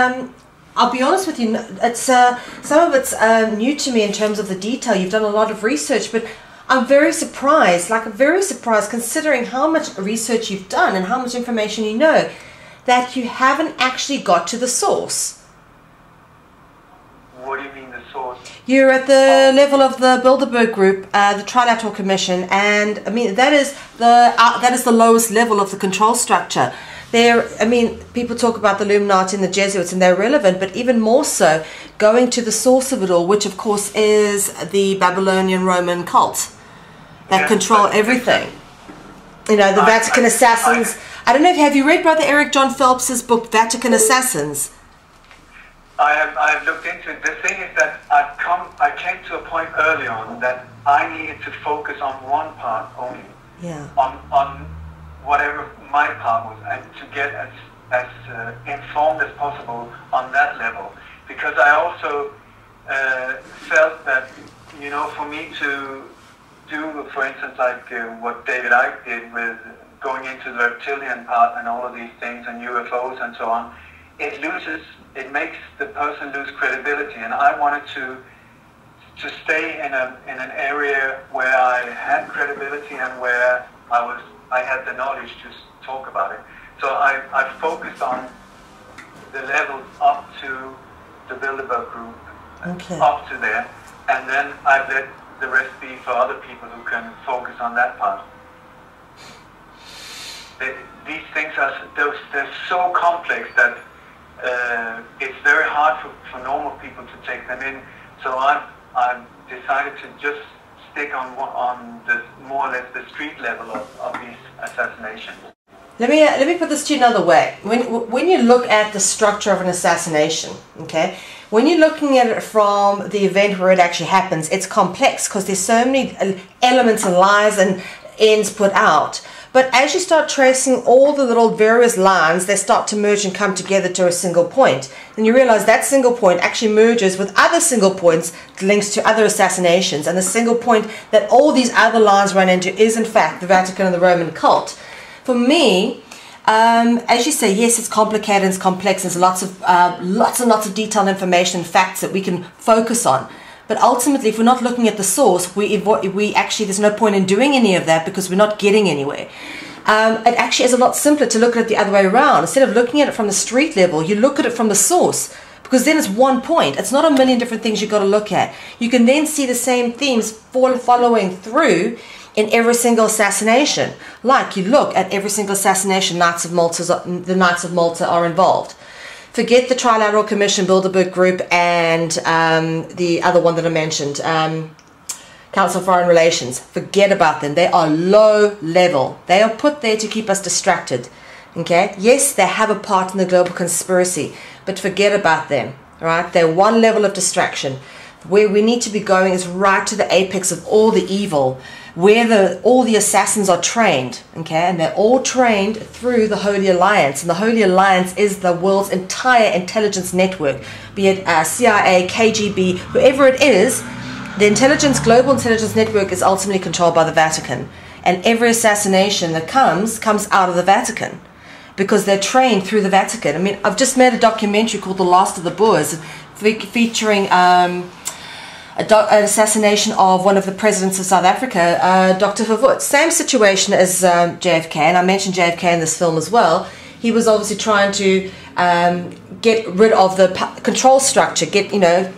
I'll be honest with you, it's some of it's new to me in terms of the detail. You've done a lot of research, but I'm very surprised, considering how much research you've done and how much information you know, that you haven't actually got to the source. What do you mean, the source? You're at the level of the Bilderberg Group, the Trilateral Commission, and I mean that is the lowest level of the control structure. People talk about the Illuminati and the Jesuits, and they're relevant, but even more so, going to the source of it all, which of course is the Babylonian Roman cult that control everything. You know, the Vatican Assassins. I don't know if have you read Brother Eric John Phelps's book Vatican Assassins? I have looked into it. The thing is that I came to a point early on that I needed to focus on one part only. Yeah. On whatever my part was, and to get as informed as possible on that level. Because I also felt that, you know, for me to do, for instance, like what David Icke did with going into the reptilian part and all of these things and UFOs and so on, it makes the person lose credibility. And I wanted to stay in an area where I had credibility and where I had the knowledge to talk about it. So I focused on the levels up to the Bilderberg group, okay, up to there, and then I let the rest be for other people who can focus on that part. These things they're so complex that it's very hard for normal people to take them in. So I've decided to just stick on the more or less the street level of these assassinations. Let me put this to you another way. When you look at the structure of an assassination, okay, when you're looking at it from the event where it actually happens, it's complex because there's so many elements and lies and ends put out. But as you start tracing all the little various lines, they start to merge and come together to a single point. Then you realize that single point actually merges with other single points, links to other assassinations. And the single point that all these other lines run into is in fact the Vatican and the Roman cult. For me, as you say, yes, it's complicated, it's complex, there's lots and lots of detailed information and facts that we can focus on. But ultimately, if we're not looking at the source, we actually, there's no point in doing any of that because we're not getting anywhere. It actually is a lot simpler to look at it the other way around. Instead of looking at it from the street level, you look at it from the source, because then it's one point. It's not a million different things you've got to look at. You can then see the same themes following through in every single assassination. Like you look at every single assassination, the Knights of Malta are involved. Forget the Trilateral Commission, Bilderberg Group, and the other one that I mentioned, Council of Foreign Relations. Forget about them. They are low level. They are put there to keep us distracted. Okay? Yes, they have a part in the global conspiracy, but forget about them. Right? They're one level of distraction. Where we need to be going is right to the apex of all the evil, where all the assassins are trained, okay, and they're all trained through the Holy Alliance, and the Holy Alliance is the world's entire intelligence network, be it CIA, KGB, whoever it is. The global intelligence network is ultimately controlled by the Vatican, and every assassination that comes out of the Vatican, because they're trained through the Vatican. I mean, I've just made a documentary called The Last of the Boers, featuring an assassination of one of the presidents of South Africa, Dr. Verwoerd. Same situation as JFK, and I mentioned JFK in this film as well. He was obviously trying to get rid of the control structure, get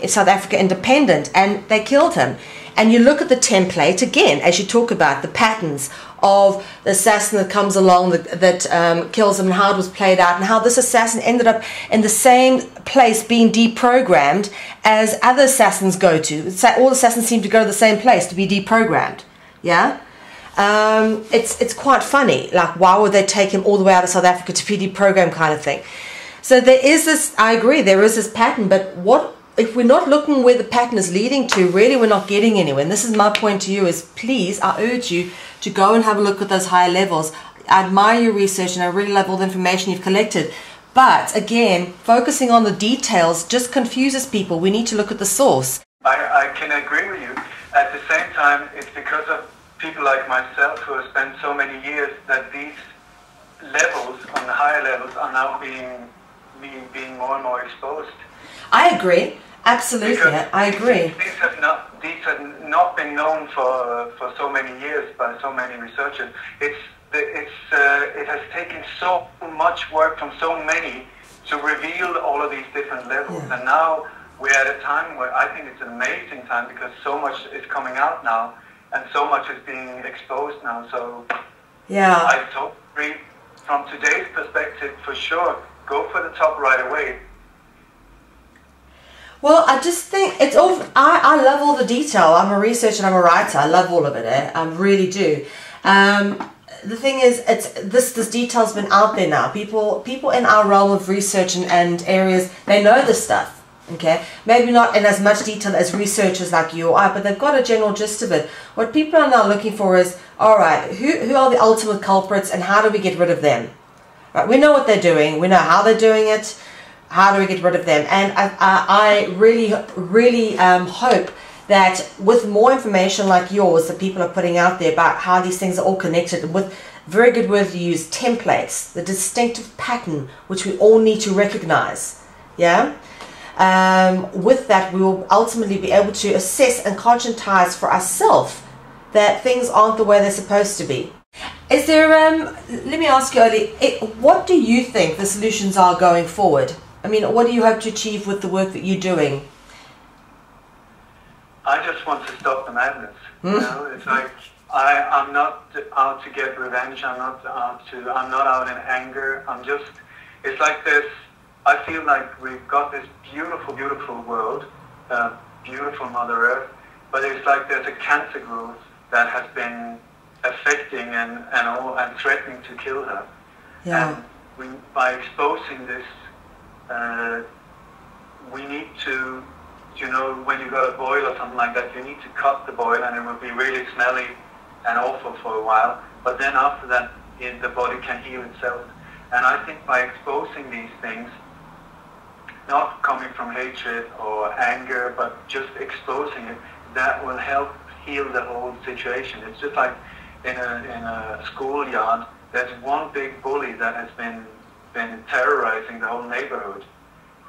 South Africa independent, and they killed him. And you look at the template again, as you talk about the patterns of the assassin that comes along that kills him, and how it was played out, and how this assassin ended up in the same place being deprogrammed as other assassins go to. All assassins seem to go to the same place to be deprogrammed. Yeah, it's quite funny. Like, why would they take him all the way out of South Africa to be deprogrammed, kind of thing? So there is this. I agree, there is this pattern, but what? If we're not looking where the pattern is leading to, really we're not getting anywhere. And this is my point to you is, please, I urge you to go and have a look at those higher levels. I admire your research and I really love all the information you've collected. But again, focusing on the details just confuses people. We need to look at the source. I can agree with you. At the same time, it's because of people like myself who have spent so many years that these levels, on the higher levels, are now being more and more exposed. I agree. Absolutely, because I agree. These have not been known for so many years by so many researchers. It has taken so much work from so many to reveal all of these different levels. Yeah. And now we're at a time where I think it's an amazing time, because so much is coming out now and so much is being exposed now. So yeah, I totally agree. From today's perspective, for sure, go for the top right away. Well, I just think it's all. I love all the detail. I'm a researcher and I'm a writer. I love all of it. I really do. The thing is, this detail's been out there now. People in our realm of research and areas, they know this stuff. Okay, maybe not in as much detail as researchers like you or I, but they've got a general gist of it. What people are now looking for is, all right, who are the ultimate culprits and how do we get rid of them? Right, we know what they're doing, we know how they're doing it, how do we get rid of them? And I really, really hope that with more information like yours that people are putting out there about how these things are all connected, with very good word to use, templates, the distinctive pattern which we all need to recognize, yeah? With that we will ultimately be able to assess and conscientize for ourselves that things aren't the way they're supposed to be. Is there, let me ask you, Ole, what do you think the solutions are going forward? I mean, what do you hope to achieve with the work that you're doing? I just want to stop the madness. You know, it's like I'm not out to get revenge. I'm not out in anger. It's like this. I feel like we've got this beautiful, beautiful world, beautiful Mother Earth, but it's like there's a cancer growth that has been affecting and threatening to kill her. Yeah. And by exposing this, we need to, you know, when you got a boil or something like that, you need to cut the boil and it will be really smelly and awful for a while, but then after that the body can heal itself. And I think by exposing these things, not coming from hatred or anger, but just exposing it, that will help heal the whole situation. It's just like in a schoolyard, there's one big bully that has been terrorizing the whole neighborhood.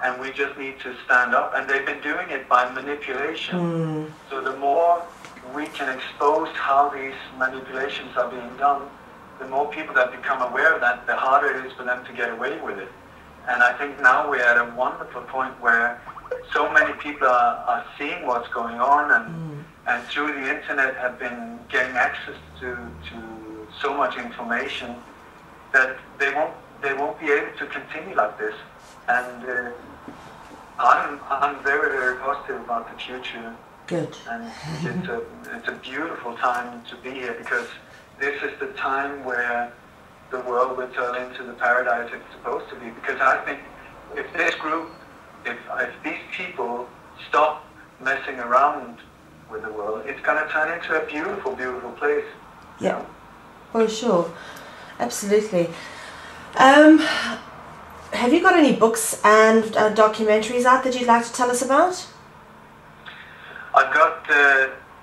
And we just need to stand up. And they've been doing it by manipulation. So the more we can expose how these manipulations are being done, the more people that become aware of that, the harder it is for them to get away with it. And I think now we're at a wonderful point where so many people are seeing what's going on and through the internet have been getting access to so much information that they won't be able to continue like this. And I'm very, very positive about the future. Good. And it's a beautiful time to be here, because this is the time where the world will turn into the paradise it's supposed to be. Because I think if this group, if these people stop messing around with the world, it's going to turn into a beautiful, beautiful place. Yeah, for sure. Absolutely. Have you got any books and documentaries out that you'd like to tell us about? I've got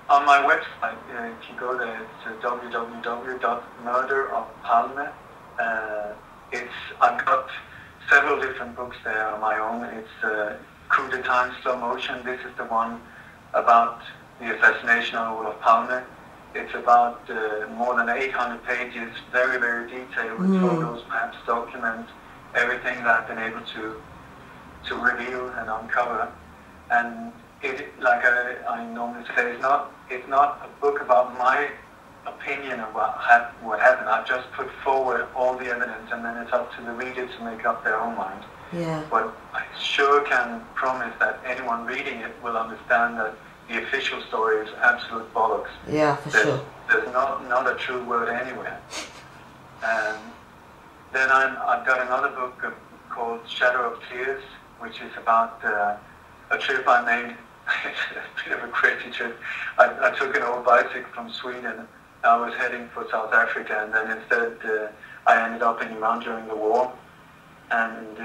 on my website, if you go there, it's www.murderofpalme. I've got several different books there on my own. It's Coup d'etat in slow motion. This is the one about the assassination of Olof Palme. It's about more than 800 pages, very, very detailed, with photos, maps, documents, everything that I've been able to reveal and uncover. And it, like I normally say, it's not a book about my opinion of what happened. I've just put forward all the evidence, and then it's up to the reader to make up their own mind. Yeah. But I sure can promise that anyone reading it will understand that the official story is absolute bollocks. Yeah, for sure. There's not a true word anywhere. And then I've got another book called Shadow of Tears, which is about a trip I made. It's a bit of a crazy trip. I took an old bicycle from Sweden. I was heading for South Africa, and then instead I ended up in Iran during the war. And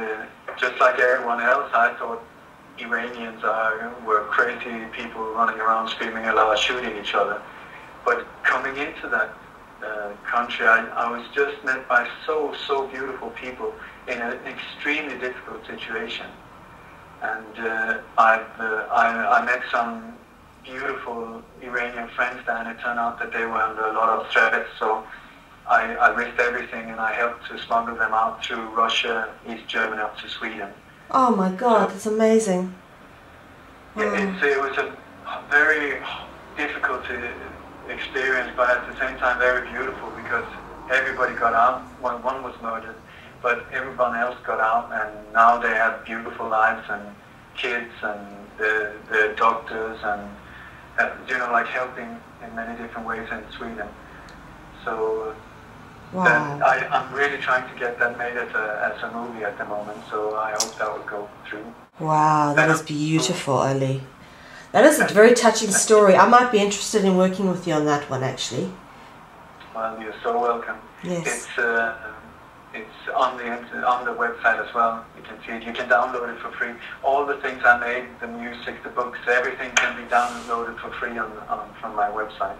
just like everyone else, I thought Iranians were crazy people running around screaming aloud, shooting each other. But coming into that country, I was just met by so beautiful people in an extremely difficult situation. And I met some beautiful Iranian friends there, and it turned out that they were under a lot of threats. So I risked everything, and I helped to smuggle them out through Russia, East Germany, up to Sweden. Oh my God, that's amazing. Wow. It was a very difficult experience, but at the same time very beautiful, because everybody got out. One was murdered, but everyone else got out, and now they have beautiful lives and kids, and they're doctors, and you know, like helping in many different ways in Sweden. So wow. I'm really trying to get that made as a movie at the moment, so I hope that will go through. Wow, that is beautiful, Ole. That is a very touching story. I might be interested in working with you on that one, actually. Well, you're so welcome. Yes. It's on the website as well. You can see it. You can download it for free. All the things I made, the music, the books, everything can be downloaded for free from my website.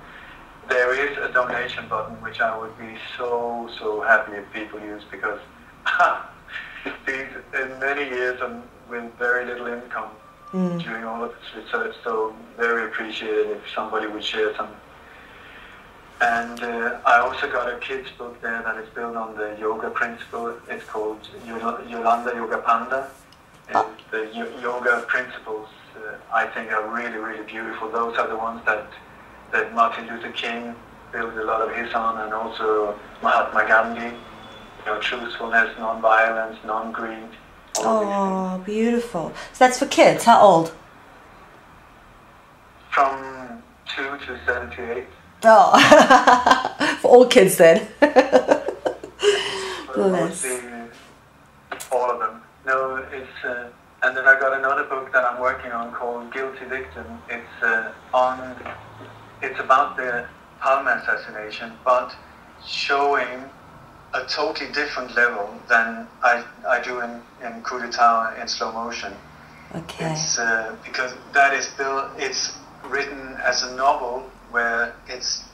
There is a donation button, which I would be so happy if people use, because these many years with very little income during all of this research, so very appreciated if somebody would share some. And I also got a kid's book there that is built on the yoga principle. It's called Yolanda Yoga Panda. And the yoga principles, I think, are really beautiful. Those are the ones that Martin Luther King built a lot of his on, and also Mahatma Gandhi. Truthfulness, non-violence, non-greed. Oh, beautiful. So that's for kids. How old? From 2 to 78. Oh, for all kids then. Mostly all of them. No, it's and then I got another book that I'm working on called Guilty Victim. It's about the Palme assassination, but showing a totally different level than I do in coup d'etat in slow motion. Okay. It's because that is it's written as a novel where it's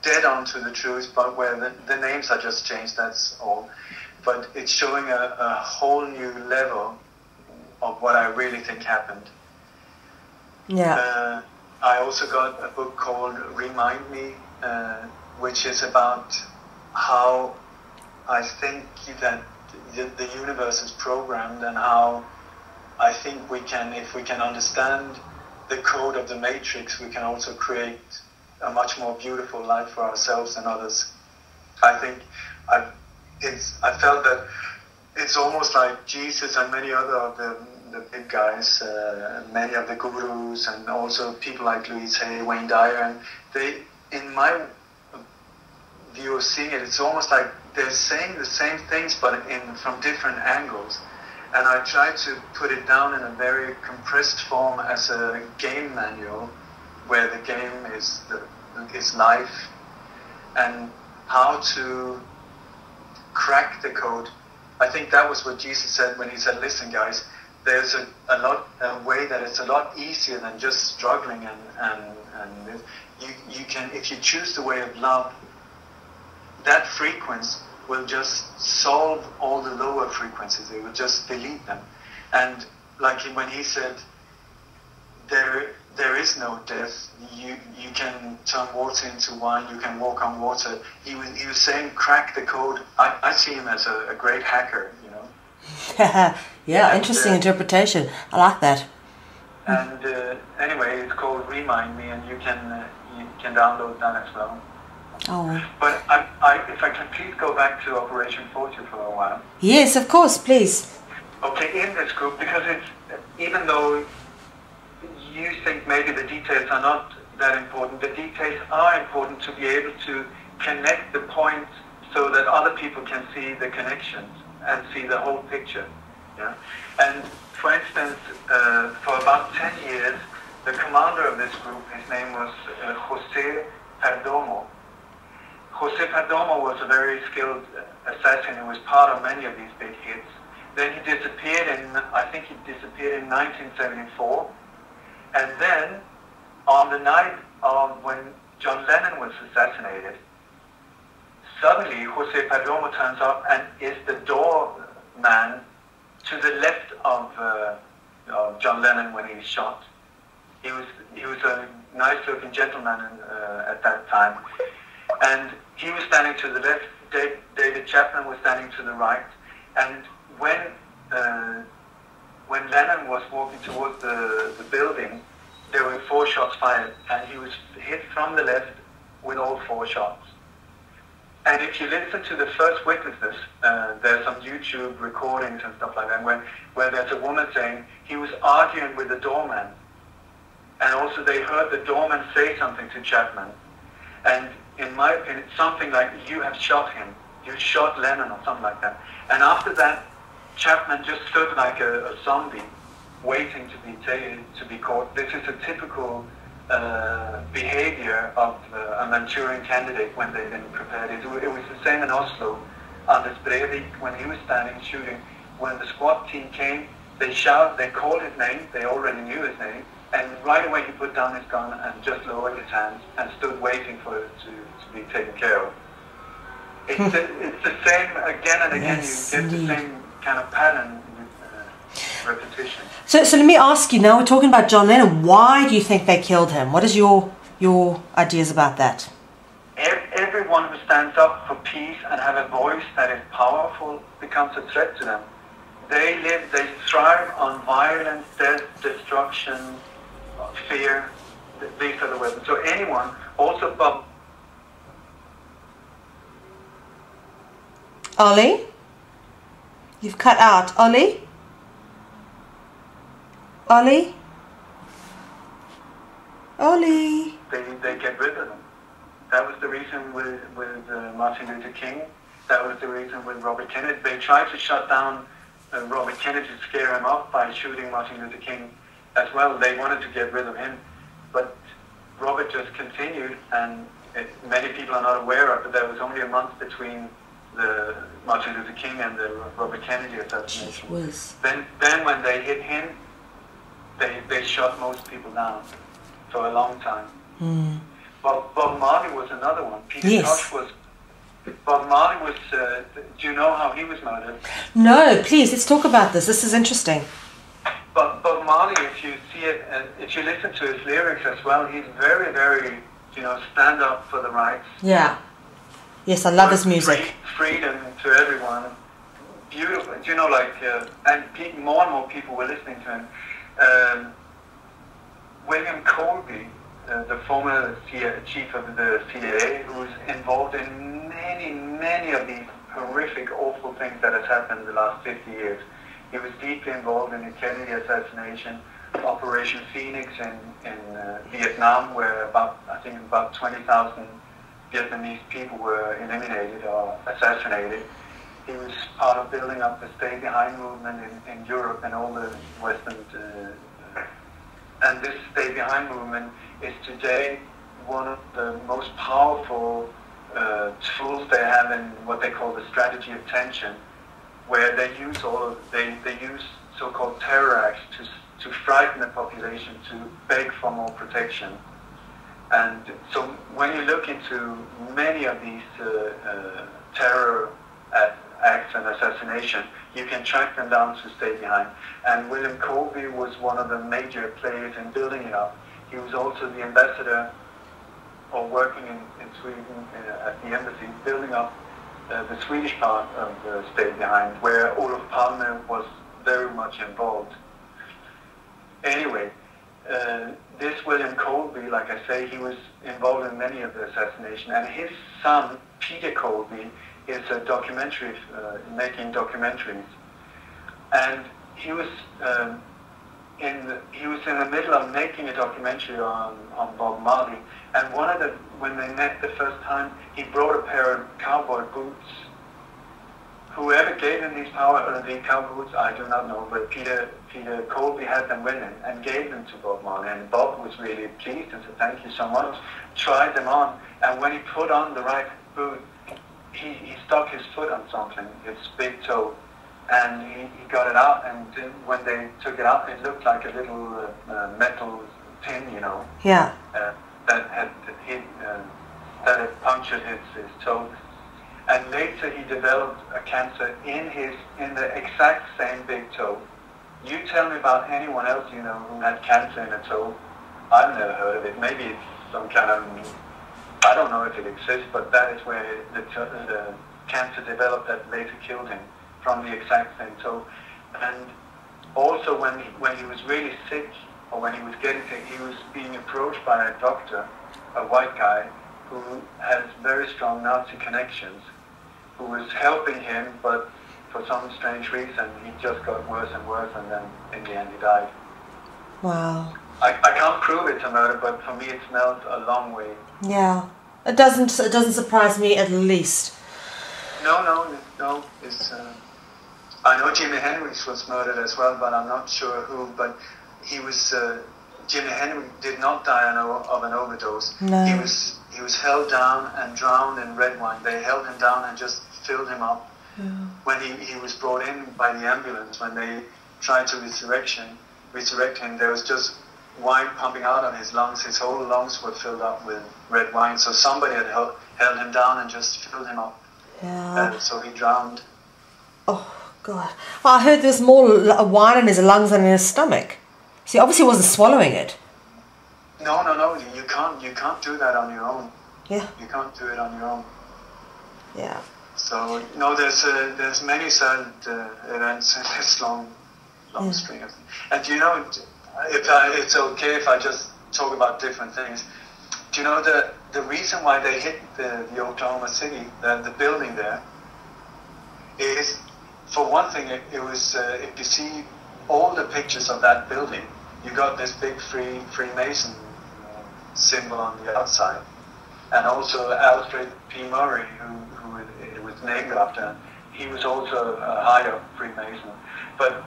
dead on to the truth, but where the names are just changed, that's all. But it's showing a whole new level of what I really think happened. Yeah. I also got a book called Remind Me, which is about how I think that the universe is programmed, and how I think if we can understand the code of the matrix, we can also create a much more beautiful life for ourselves and others. I think I felt that it's almost like Jesus and many other of the big guys, many of the gurus, and also people like Louise Hay, Wayne Dyer, and they, in my view of seeing it, it's almost like they're saying the same things but from different angles. And I tried to put it down in a very compressed form as a game manual, where the game is life, and how to crack the code. I think that was what Jesus said when he said, listen guys, there's a way that it's a lot easier than just struggling, and you can, if you choose the way of love, that frequency will just solve all the lower frequencies. It will just delete them. And like when he said, there is no death. You can turn water into wine. You can walk on water. He was saying, crack the code. I see him as a great hacker, you know. Yeah, interesting interpretation. I like that. And anyway, it's called Remind Me, and you can download that as well. Oh. But if I can please go back to Operation Fortune for a while. Yes, of course, please. Okay, in this group, because it's, even though you think maybe the details are not that important, the details are important to be able to connect the points so that other people can see the connections and see the whole picture. Yeah. And for instance, for about 10 years, the commander of this group, his name was Jose Perdomo. Jose Perdomo was a very skilled assassin who was part of many of these big hits. Then he disappeared I think he disappeared in 1974. And then, on the night of when John Lennon was assassinated, suddenly Jose Perdomo turns up and is the doorman to the left of John Lennon when he was shot. He was a nice-looking gentleman at that time. And he was standing to the left, David Chapman was standing to the right, and when Lennon was walking towards the building, there were 4 shots fired, and he was hit from the left with all 4 shots. And if you listen to the first witnesses, there's some YouTube recordings and stuff like that, where there's a woman saying he was arguing with the doorman, and also they heard the doorman say something to Chapman, and in my opinion, something like, you have shot him, you shot Lennon, or something like that. And after that, Chapman just stood like a zombie, waiting to be caught. This is a typical behavior of a Manchurian candidate when they've been prepared. It was the same in Oslo. Anders Breivik, when he was standing shooting, when the SWAT team came, they shouted, they called his name, they already knew his name, and right away he put down his gun and just lowered his hands and stood waiting for it to be taken care of. It's the same again and again. Yes, you get indeed. the same kind of pattern repetition. So let me ask you now. We're talking about John Lennon. Why do you think they killed him? What is your ideas about that? Everyone who stands up for peace and have a voice that is powerful becomes a threat to them. They thrive on violence, death, destruction, fear. These are the weapons. So anyone, also Bob. Ollie, you've cut out. Ollie. Ollie. Ollie. They get rid of them. That was the reason with Martin Luther King. That was the reason with Robert Kennedy. They tried to shut down Robert Kennedy to scare him off by shooting Martin Luther King as well. They wanted to get rid of him, but Robert just continued, and many people are not aware of it. There was only a month between the Martin Luther King and the Robert Kennedy assassination. Then when they hit him, they shot most people down for a long time. Mm. Bob Marley was another one. Peter Yes. Tosh was. Bob Marley was. Do you know how he was murdered? No, please, let's talk about this. This is interesting. But Bob Marley, if you see it, if you listen to his lyrics as well, he's very, very, stand up for the rights. Yeah. Yes, I love his music. Freedom to everyone. Beautiful. And more and more people were listening to him. William Colby, the former chief of the CIA, who's involved in many of these horrific, awful things that has happened in the last 50 years. He was deeply involved in the Kennedy assassination, Operation Phoenix in Vietnam, where about 20,000 Vietnamese people were eliminated or assassinated. He was part of building up the Stay Behind movement in Europe and all the Western. And this Stay Behind movement is today one of the most powerful tools they have in what they call the strategy of tension, where they use they use so-called terror acts to frighten the population, to beg for more protection. And so when you look into many of these terror acts and assassination, you can track them down to Stay Behind. And William Colby was one of the major players in building it up. He was also the ambassador, or working in Sweden at the embassy, building up the Swedish part of Stay Behind, where Olof Palme was very much involved. Anyway, this William Colby, like I say, he was involved in many of the assassination, and his son, Peter Colby, is a documentary, making documentaries. And he was in the middle of making a documentary on Bob Marley, and when they met the first time, he brought a pair of cowboy boots. Whoever gave him these cowboy boots, I do not know, but Peter Colby had them with him and gave them to Bob Marley, and Bob was really pleased and said, "Thank you so much." Tried them on, and when he put on the right boot, he stuck his foot on something, his big toe, and he got it out, and when they took it out, it looked like a little metal tin, Yeah. that had punctured his toe. And later he developed a cancer in the exact same big toe. You tell me about anyone else who had cancer in a toe. I've never heard of it. Maybe it's some kind of, I don't know if it exists, but that is where the cancer developed that later killed him, from the exact same toe. And also when he was really sick, or when he was getting sick, he was being approached by a doctor, a white guy, who has very strong Nazi connections, who was helping him, but for some strange reason, he just got worse and worse, and then in the end he died. Wow. I can't prove it's a murder, but for me it smells a long way. Yeah. It doesn't surprise me at least. No, it's I know Jimi Hendrix was murdered as well, but I'm not sure who. But he was Jimi Hendrix did not die of an overdose. No. He was held down and drowned in red wine. They held him down and just filled him up. Yeah. When he was brought in by the ambulance, when they tried to resurrect him, there was just wine pumping out of his lungs. His whole lungs were filled up with red wine. So somebody had held him down and just filled him up. Yeah. So he drowned. Oh, God. Well, I heard there's more wine in his lungs than in his stomach. So he obviously wasn't swallowing it. No. You can't do that on your own. Yeah. You can't do it on your own. Yeah. So no, there's many sad events in this long string of. And do you know, it's okay if I just talk about different things. Do you know the reason why they hit the Oklahoma City, the building there, is, for one thing, it was if you see all the pictures of that building, you got this big Freemason symbol on the outside, and also Alfred P. Murray, who it was named after. He was also a higher Freemason. But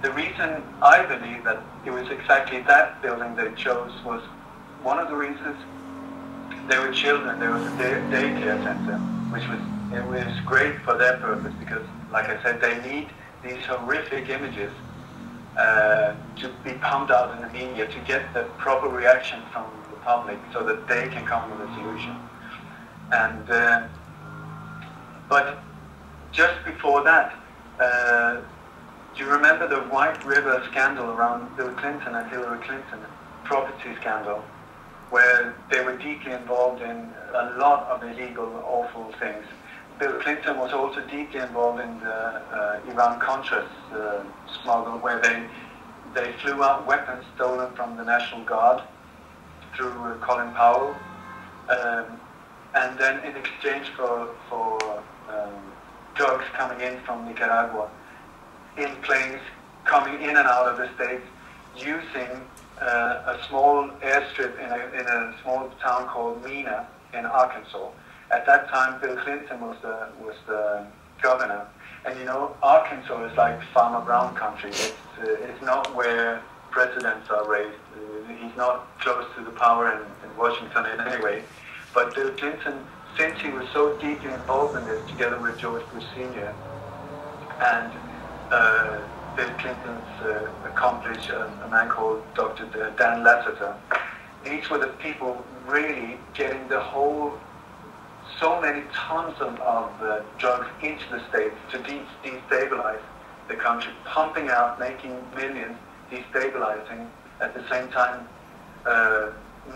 the reason I believe that it was exactly that building they chose was one of the reasons. There were children. There was a daycare center, it was great for their purpose because, like I said, they need these horrific images to be pumped out in the media to get the proper reaction from the public so that they can come with a solution. And but just before that, do you remember the White River scandal around Bill Clinton and Hillary Clinton, property scandal, where they were deeply involved in a lot of illegal, awful things? Bill Clinton was also deeply involved in the Iran-Contras smuggle, where they flew out weapons stolen from the National Guard through Colin Powell, and then in exchange for drugs coming in from Nicaragua, in planes coming in and out of the States, using a small airstrip in a small town called Mena in Arkansas. At that time, Bill Clinton was the governor, and you know, Arkansas is like Farmer Brown country. It's not where presidents are raised. He's not close to the power in Washington in any way. But Bill Clinton, since he was so deeply involved in this, together with George Bush Sr. and Bill Clinton's accomplice, a man called Dr. Dan Lasseter, these were the people really getting the whole, so many tons of drugs into the States to destabilize the country, pumping out, making millions, destabilizing, at the same time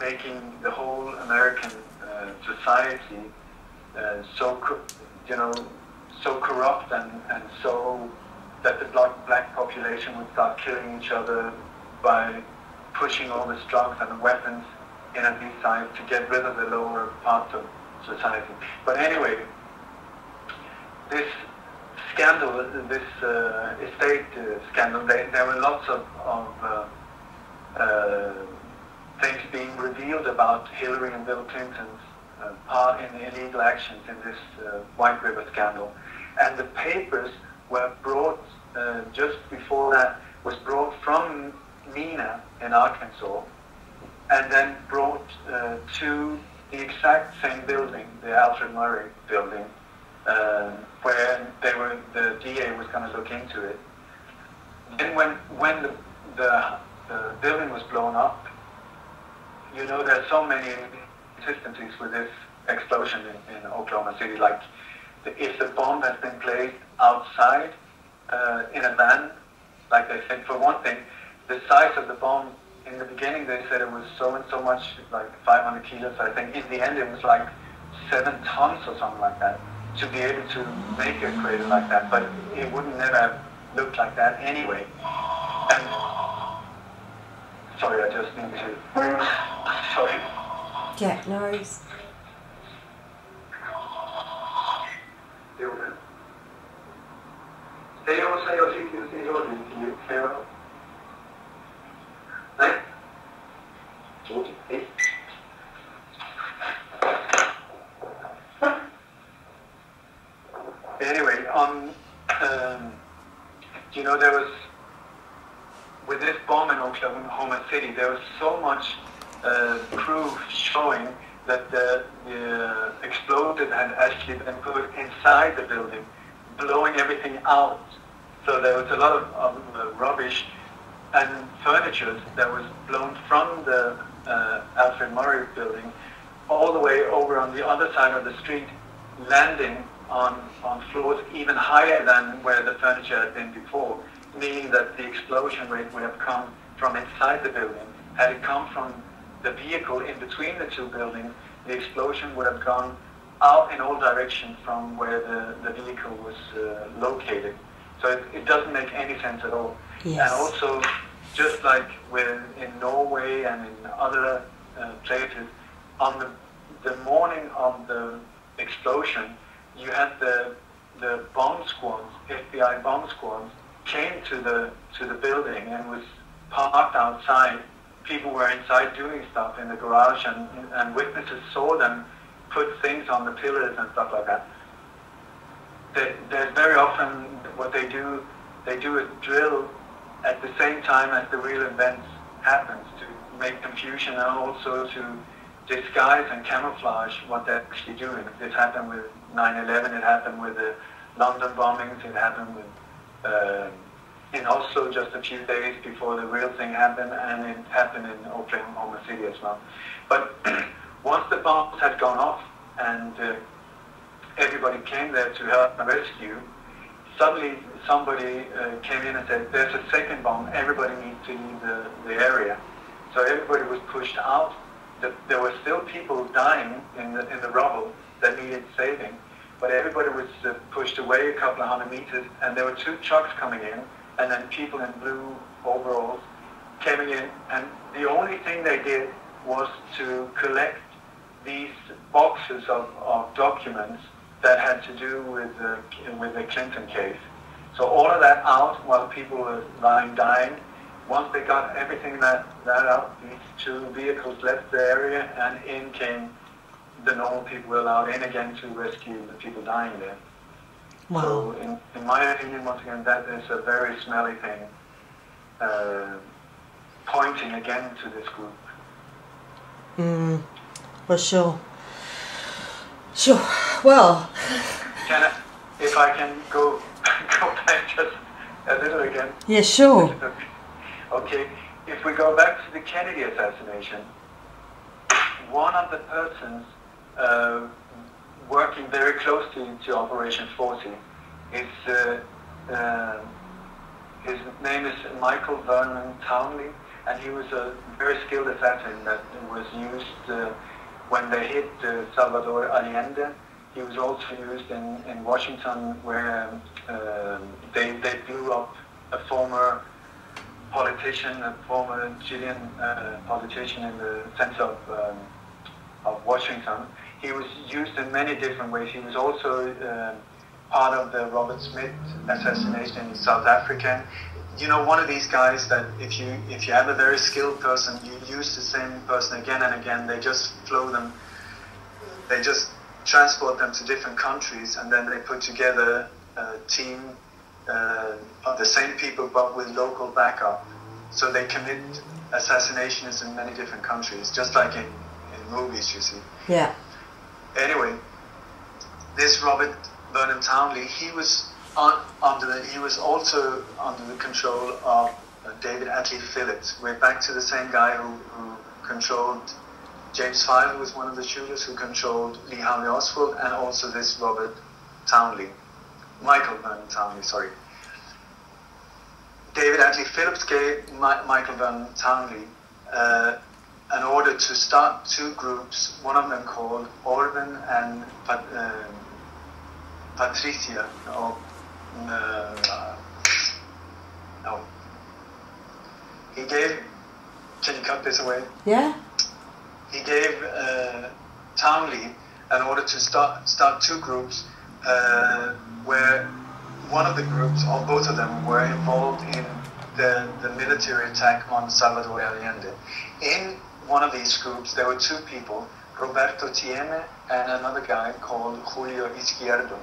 making the whole American society so corrupt and so that the black population would start killing each other by pushing all these drugs and weapons in on these sides to get rid of the lower parts of society. But anyway, this scandal, this estate scandal, there were lots of things being revealed about Hillary and Bill Clinton's part in the illegal actions in this White River scandal. And the papers were brought, just before that, was brought from Mena in Arkansas, and then brought to the exact same building, the Alfred Murray building, where the DA was going to look into it. Then when the building was blown up, you know, there's so many inconsistencies with this explosion in Oklahoma City. Like, if the bomb has been placed outside in a van, like they said, for one thing, the size of the bomb, in the beginning they said it was so and so much, like 500 kilos. I think in the end it was like 7 tons or something like that, to be able to make a crater like that. But it wouldn't never have looked like that anyway. And sorry, I just need to. Sorry. Yeah, no worries. Säg jag tycker det är roligt. Kan jag? Nej? Okej. Anyway, you know, there was, with this bomb in Oklahoma City, there was so much proof showing that the explosive had actually been put inside the building, blowing everything out. So there was a lot of rubbish and furniture that was blown from the Alfred Murray building all the way over on the other side of the street, landing on floors even higher than where the furniture had been before, meaning that the explosion rate would have come from inside the building. Had it come from the vehicle in between the two buildings, the explosion would have gone out in all directions from where the vehicle was located. So it doesn't make any sense at all. Yes. And also, just like in Norway and in other places, on the morning of the explosion, you had the bomb squads, FBI bomb squads, came to the building and was parked outside. People were inside doing stuff in the garage, and witnesses saw them put things on the pillars and stuff like that. There's very often what they do a drill at the same time as the real events happens to make confusion and also to disguise and camouflage what they're actually doing. This happened with 9/11, it happened with the London bombings, it happened with in Oslo just a few days before the real thing happened, and it happened in Oklahoma City as well. But once the bombs had gone off and everybody came there to help rescue, suddenly somebody came in and said, there's a second bomb, everybody needs to leave the area. So everybody was pushed out. There were still people dying in the rubble that needed saving, but everybody was pushed away a couple of 100 meters, and there were two trucks coming in, and then people in blue overalls coming in, and the only thing they did was to collect these boxes of documents that had to do with the Clinton case. So all of that out while people were lying dying. Once they got everything that out, these two vehicles left the area, and in came the normal people were allowed in again to rescue the people dying there. Wow. So in my opinion, once again, that is a very smelly thing, pointing again to this group. For sure. Sure. Well. Jenna, if I can go back just a little again. Yeah, sure. Okay, if we go back to the Kennedy assassination, one of the persons working very closely to Operation 40 is his name is Michael Vernon Townley, and he was a very skilled assassin that was used when they hit Salvador Allende. He was also used in Washington, where they blew up a former politician, a former Chilean politician in the center of Washington. He was used in many different ways. He was also part of the Robert Smith assassination in South Africa. You know, one of these guys that if you have a very skilled person, you use the same person again and again. They just flow them. They just transport them to different countries, and then they put together a team of the same people but with local backup. So they commit assassinations in many different countries, just like in movies, you see. Yeah. Anyway, this Robert Vernon Townley, he was also under the control of David Atlee Phillips. We're back to the same guy who controlled James File, who was one of the shooters, who controlled Lee Harvey Oswald, and also this Robert Townley. Michael Vernon Townley, sorry. David Atlee Phillips gave Michael Vernon Townley an order to start two groups, one of them called Orban and Patricia, no. He gave, can you cut this away? Yeah. He gave Townley an order to start two groups where one of the groups, or both of them, were involved in the military attack on Salvador Allende. In one of these groups, there were two people, Roberto Tieme and another guy called Julio Izquierdo.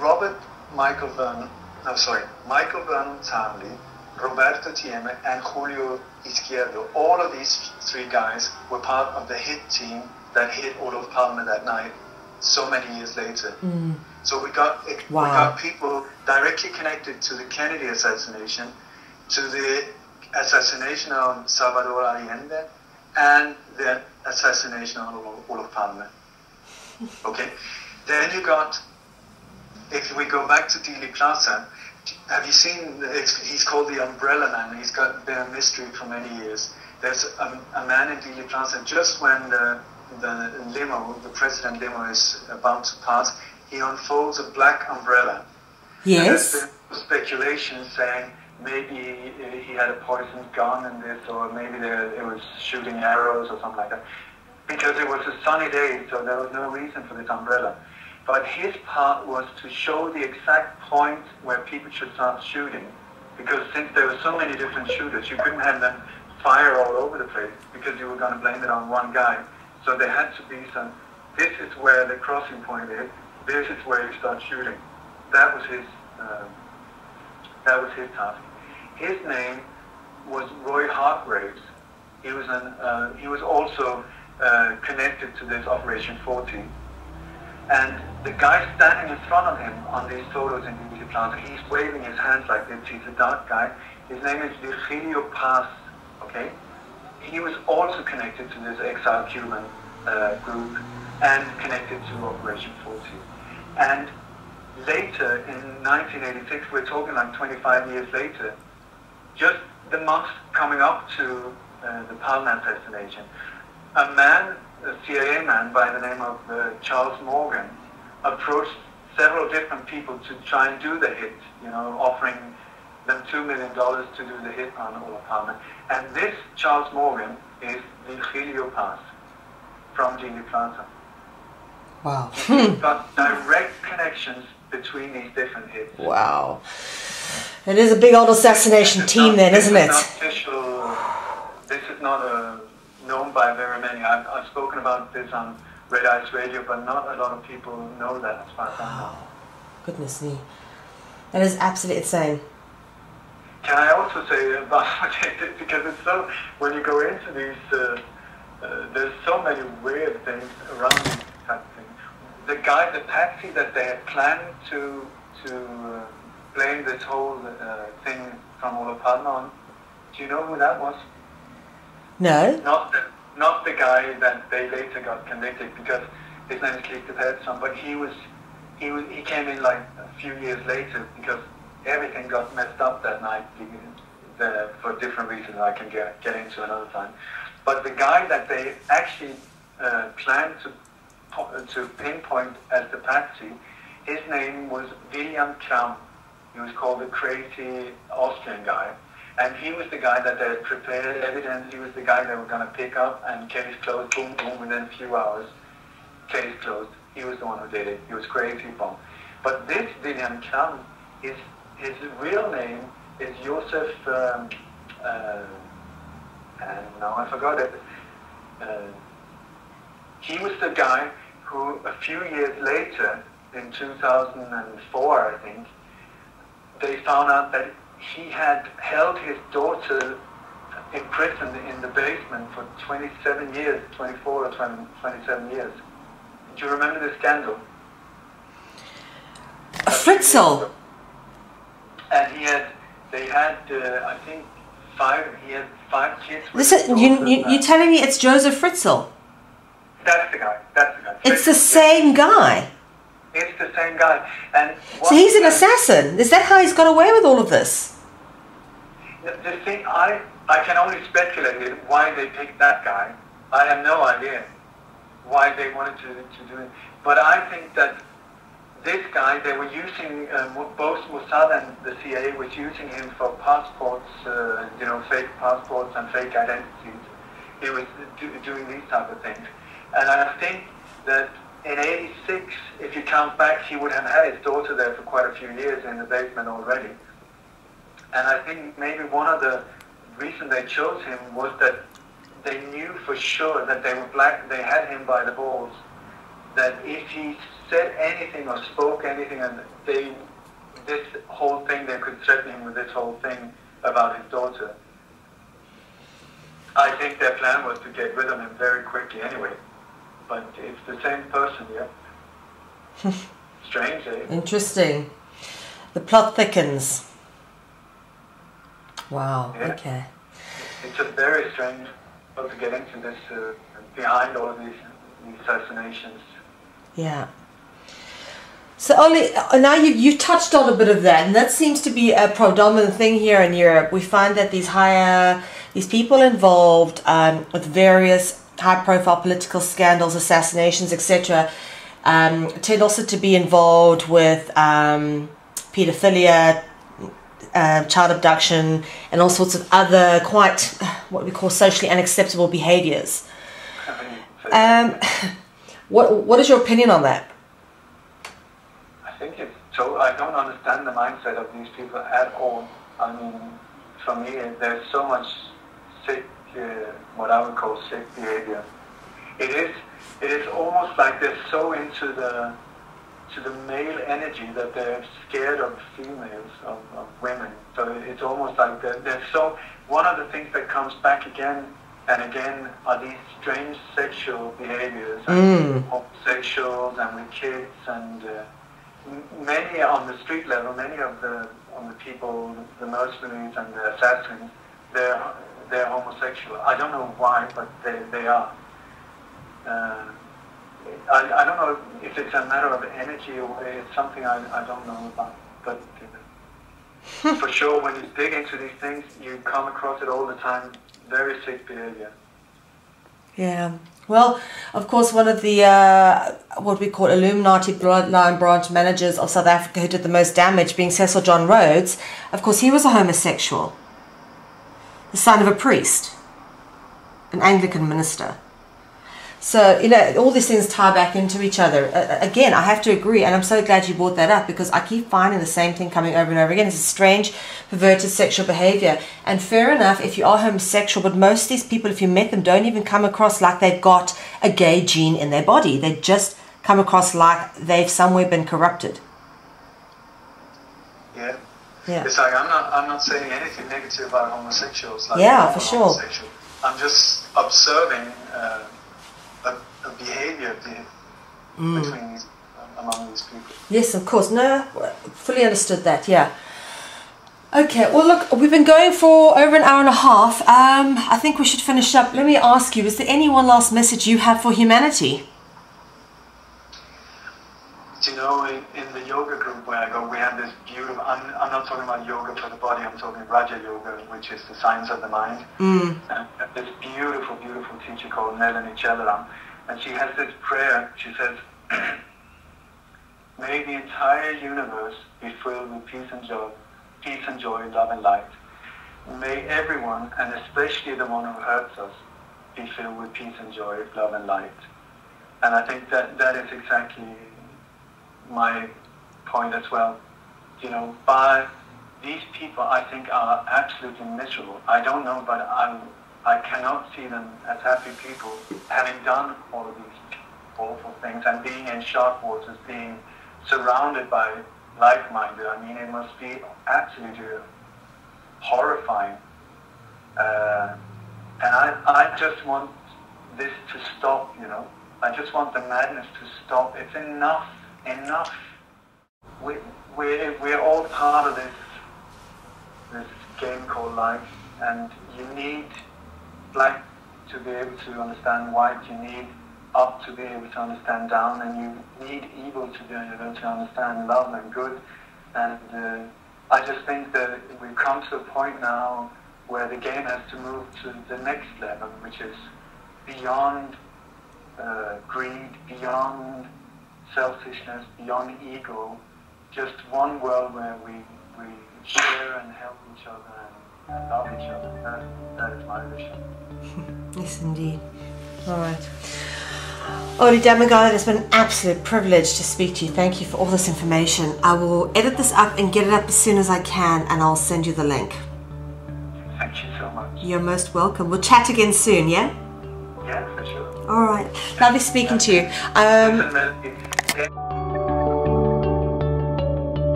Robert Michael Vernon Tarly, Roberto Tieme, and Julio Izquierdo. All of these three guys were part of the hit team that hit Olof Palme that night so many years later. So we got people directly connected to the Kennedy assassination, to the assassination of Salvador Allende, and the assassination of Olof Palme. Okay? Then you got, if we go back to Dealey Plaza, have you seen, he's called the Umbrella Man. He's been a mystery for many years. There's a man in Dealey Plaza, just when the president limo is about to pass, he unfolds a black umbrella. Yes. And there's been speculation saying maybe he had a poisoned gun in this, or maybe it was shooting arrows or something like that. Because it was a sunny day, so there was no reason for this umbrella. But his part was to show the exact point where people should start shooting. Because since there were so many different shooters, you couldn't have them fire all over the place, because you were going to blame it on one guy. So there had to be some, this is where the crossing point is, this is where you start shooting. That was his task. His name was Roy Hargraves. He was also connected to this Operation 40. And the guy standing in front of him on these photos in Dealey Plaza, he's waving his hands like this. He's a dark guy. His name is Virgilio Paz. Okay, he was also connected to this exile Cuban group and connected to Operation 40. And later, in 1986, we're talking like 25 years later, just the months coming up to the Palme assassination, a CIA man by the name of Charles Morgan approached several different people to try and do the hit, offering them $2 million to do the hit on Olof Palme. And this Charles Morgan is Virgilio Paz from Dealey Plaza. Wow. He's got direct connections between these different hits. Wow. It is a big old assassination team then, isn't it? This is not known by very many. I've spoken about this on Red Ice Radio, but not a lot of people know that as far as I know. Goodness me. That is absolutely insane. Can I also say about it, because it's so, when you go into these, there's so many weird things around these type of things. The patsy that they had planned to blame this whole thing from Olof Palme on, do you know who that was? No. Not the guy that they later got convicted, because his name is Clifton Pettersson, but he came in like a few years later, because everything got messed up that night for different reasons I can get into another time. But the guy that they actually planned to pinpoint as the patsy, his name was William Kram. He was called the crazy Austrian guy. And he was the guy that they had prepared evidence. He was the guy they were going to pick up, and case closed, boom, boom, within a few hours. Case closed. He was the one who did it. He was crazy bomb. But this William Kram, his real name is Josef, and now I forgot it. He was the guy who, a few years later, in 2004, I think, they found out that he had held his daughter imprisoned in the basement for 27 years, 24 or 27 years. Do you remember the scandal? Fritzl. And they had, I think, he had 5 kids. Listen, you're telling me it's Joseph Fritzl? That's the guy. It's the same guy. It's the same guy. And so he's an assassin. Is that how he's got away with all of this? The thing, I can only speculate why they picked that guy. I have no idea why they wanted to do it. But I think that this guy, they were using, both Mossad and the CIA was using him for passports, fake passports and fake identities. He was doing these type of things. And I think that in '86, if you count back, he would have had his daughter there for quite a few years in the basement already. And I think maybe one of the reasons they chose him was that they knew for sure that they were black. They had him by the balls. That if he said anything or spoke anything, and this whole thing, they could threaten him with this whole thing about his daughter. I think their plan was to get rid of him very quickly anyway. But it's the same person, yeah. Strange, eh? Interesting. The plot thickens. Wow, yeah. Okay. It's a very strange way to get into this, behind all of these assassinations. Yeah. So Ole, now you touched on a bit of that, and that seems to be a predominant thing here in Europe. We find that these people involved with various high-profile political scandals, assassinations, etc., tend also to be involved with pedophilia, child abduction, and all sorts of other quite what we call socially unacceptable behaviours. What is your opinion on that? I think it's so. I don't understand the mindset of these people at all. I mean, for me, there's so much sick, what I would call sick behavior. It is almost like they're so into the male energy that they're scared of females, of women. So it's almost like they're so. One of the things that comes back again and again are these strange sexual behaviors, and homosexuals, and with kids, and many on the street level, many of the people, the mercenaries and the assassins, they're homosexual. I don't know why, but they are. I don't know if it's a matter of energy or it's something I don't know about. But for sure, when you dig into these things, you come across it all the time. Very sick behavior. Yeah. Well, of course, one of the what we call Illuminati bloodline branch managers of South Africa who did the most damage, being Cecil John Rhodes, of course, he was a homosexual, the son of a priest, an Anglican minister. So, you know, all these things tie back into each other. Again, I have to agree, and I'm so glad you brought that up, because I keep finding the same thing coming over and over again. It's a strange, perverted sexual behavior. And fair enough if you are homosexual, but most of these people, if you met them, don't even come across like they've got a gay gene in their body. They just come across like they've somewhere been corrupted. Yeah. Yeah. It's like I'm not saying anything negative about homosexuals. Like, yeah, for sure. I'm just observing a behavior between among these people. Yes, of course. No, fully understood that. Yeah. Okay. Well, look, we've been going for over an hour and a half. I think we should finish up. Let me ask you: is there any one last message you have for humanity? Do you know, in the yoga group where I go, we have this beautiful. I'm not talking about yoga for the body. I'm talking Raja Yoga, which is the science of the mind. And this beautiful, beautiful teacher called Melanie Chelaram. And she has this prayer. She says, "May the entire universe be filled with peace and joy, love and light. May everyone, and especially the one who hurts us, be filled with peace and joy, love and light." And I think that is exactly my point as well. You know, by these people, I think are absolutely miserable. I don't know, but I cannot see them as happy people, having done all of these awful things and being in sharp waters, being surrounded by like-minded. I mean, it must be absolutely horrifying. And I just want this to stop, you know. I just want the madness to stop. It's enough. We're all part of this game called life, and you need black to be able to understand white, you need up to be able to understand down, and you need evil to be able to understand love and good. And I just think that we've come to a point now where the game has to move to the next level, which is beyond greed, beyond selfishness, beyond ego, just one world where we share and help each other and love each other. That is my vision. Yes, indeed. All right. Ole Dammegard, it's been an absolute privilege to speak to you. Thank you for all this information. I will edit this up and get it up as soon as I can, and I'll send you the link. Thank you so much. You're most welcome. We'll chat again soon, yeah? Yeah, for sure. All right. Lovely speaking to you. Listen,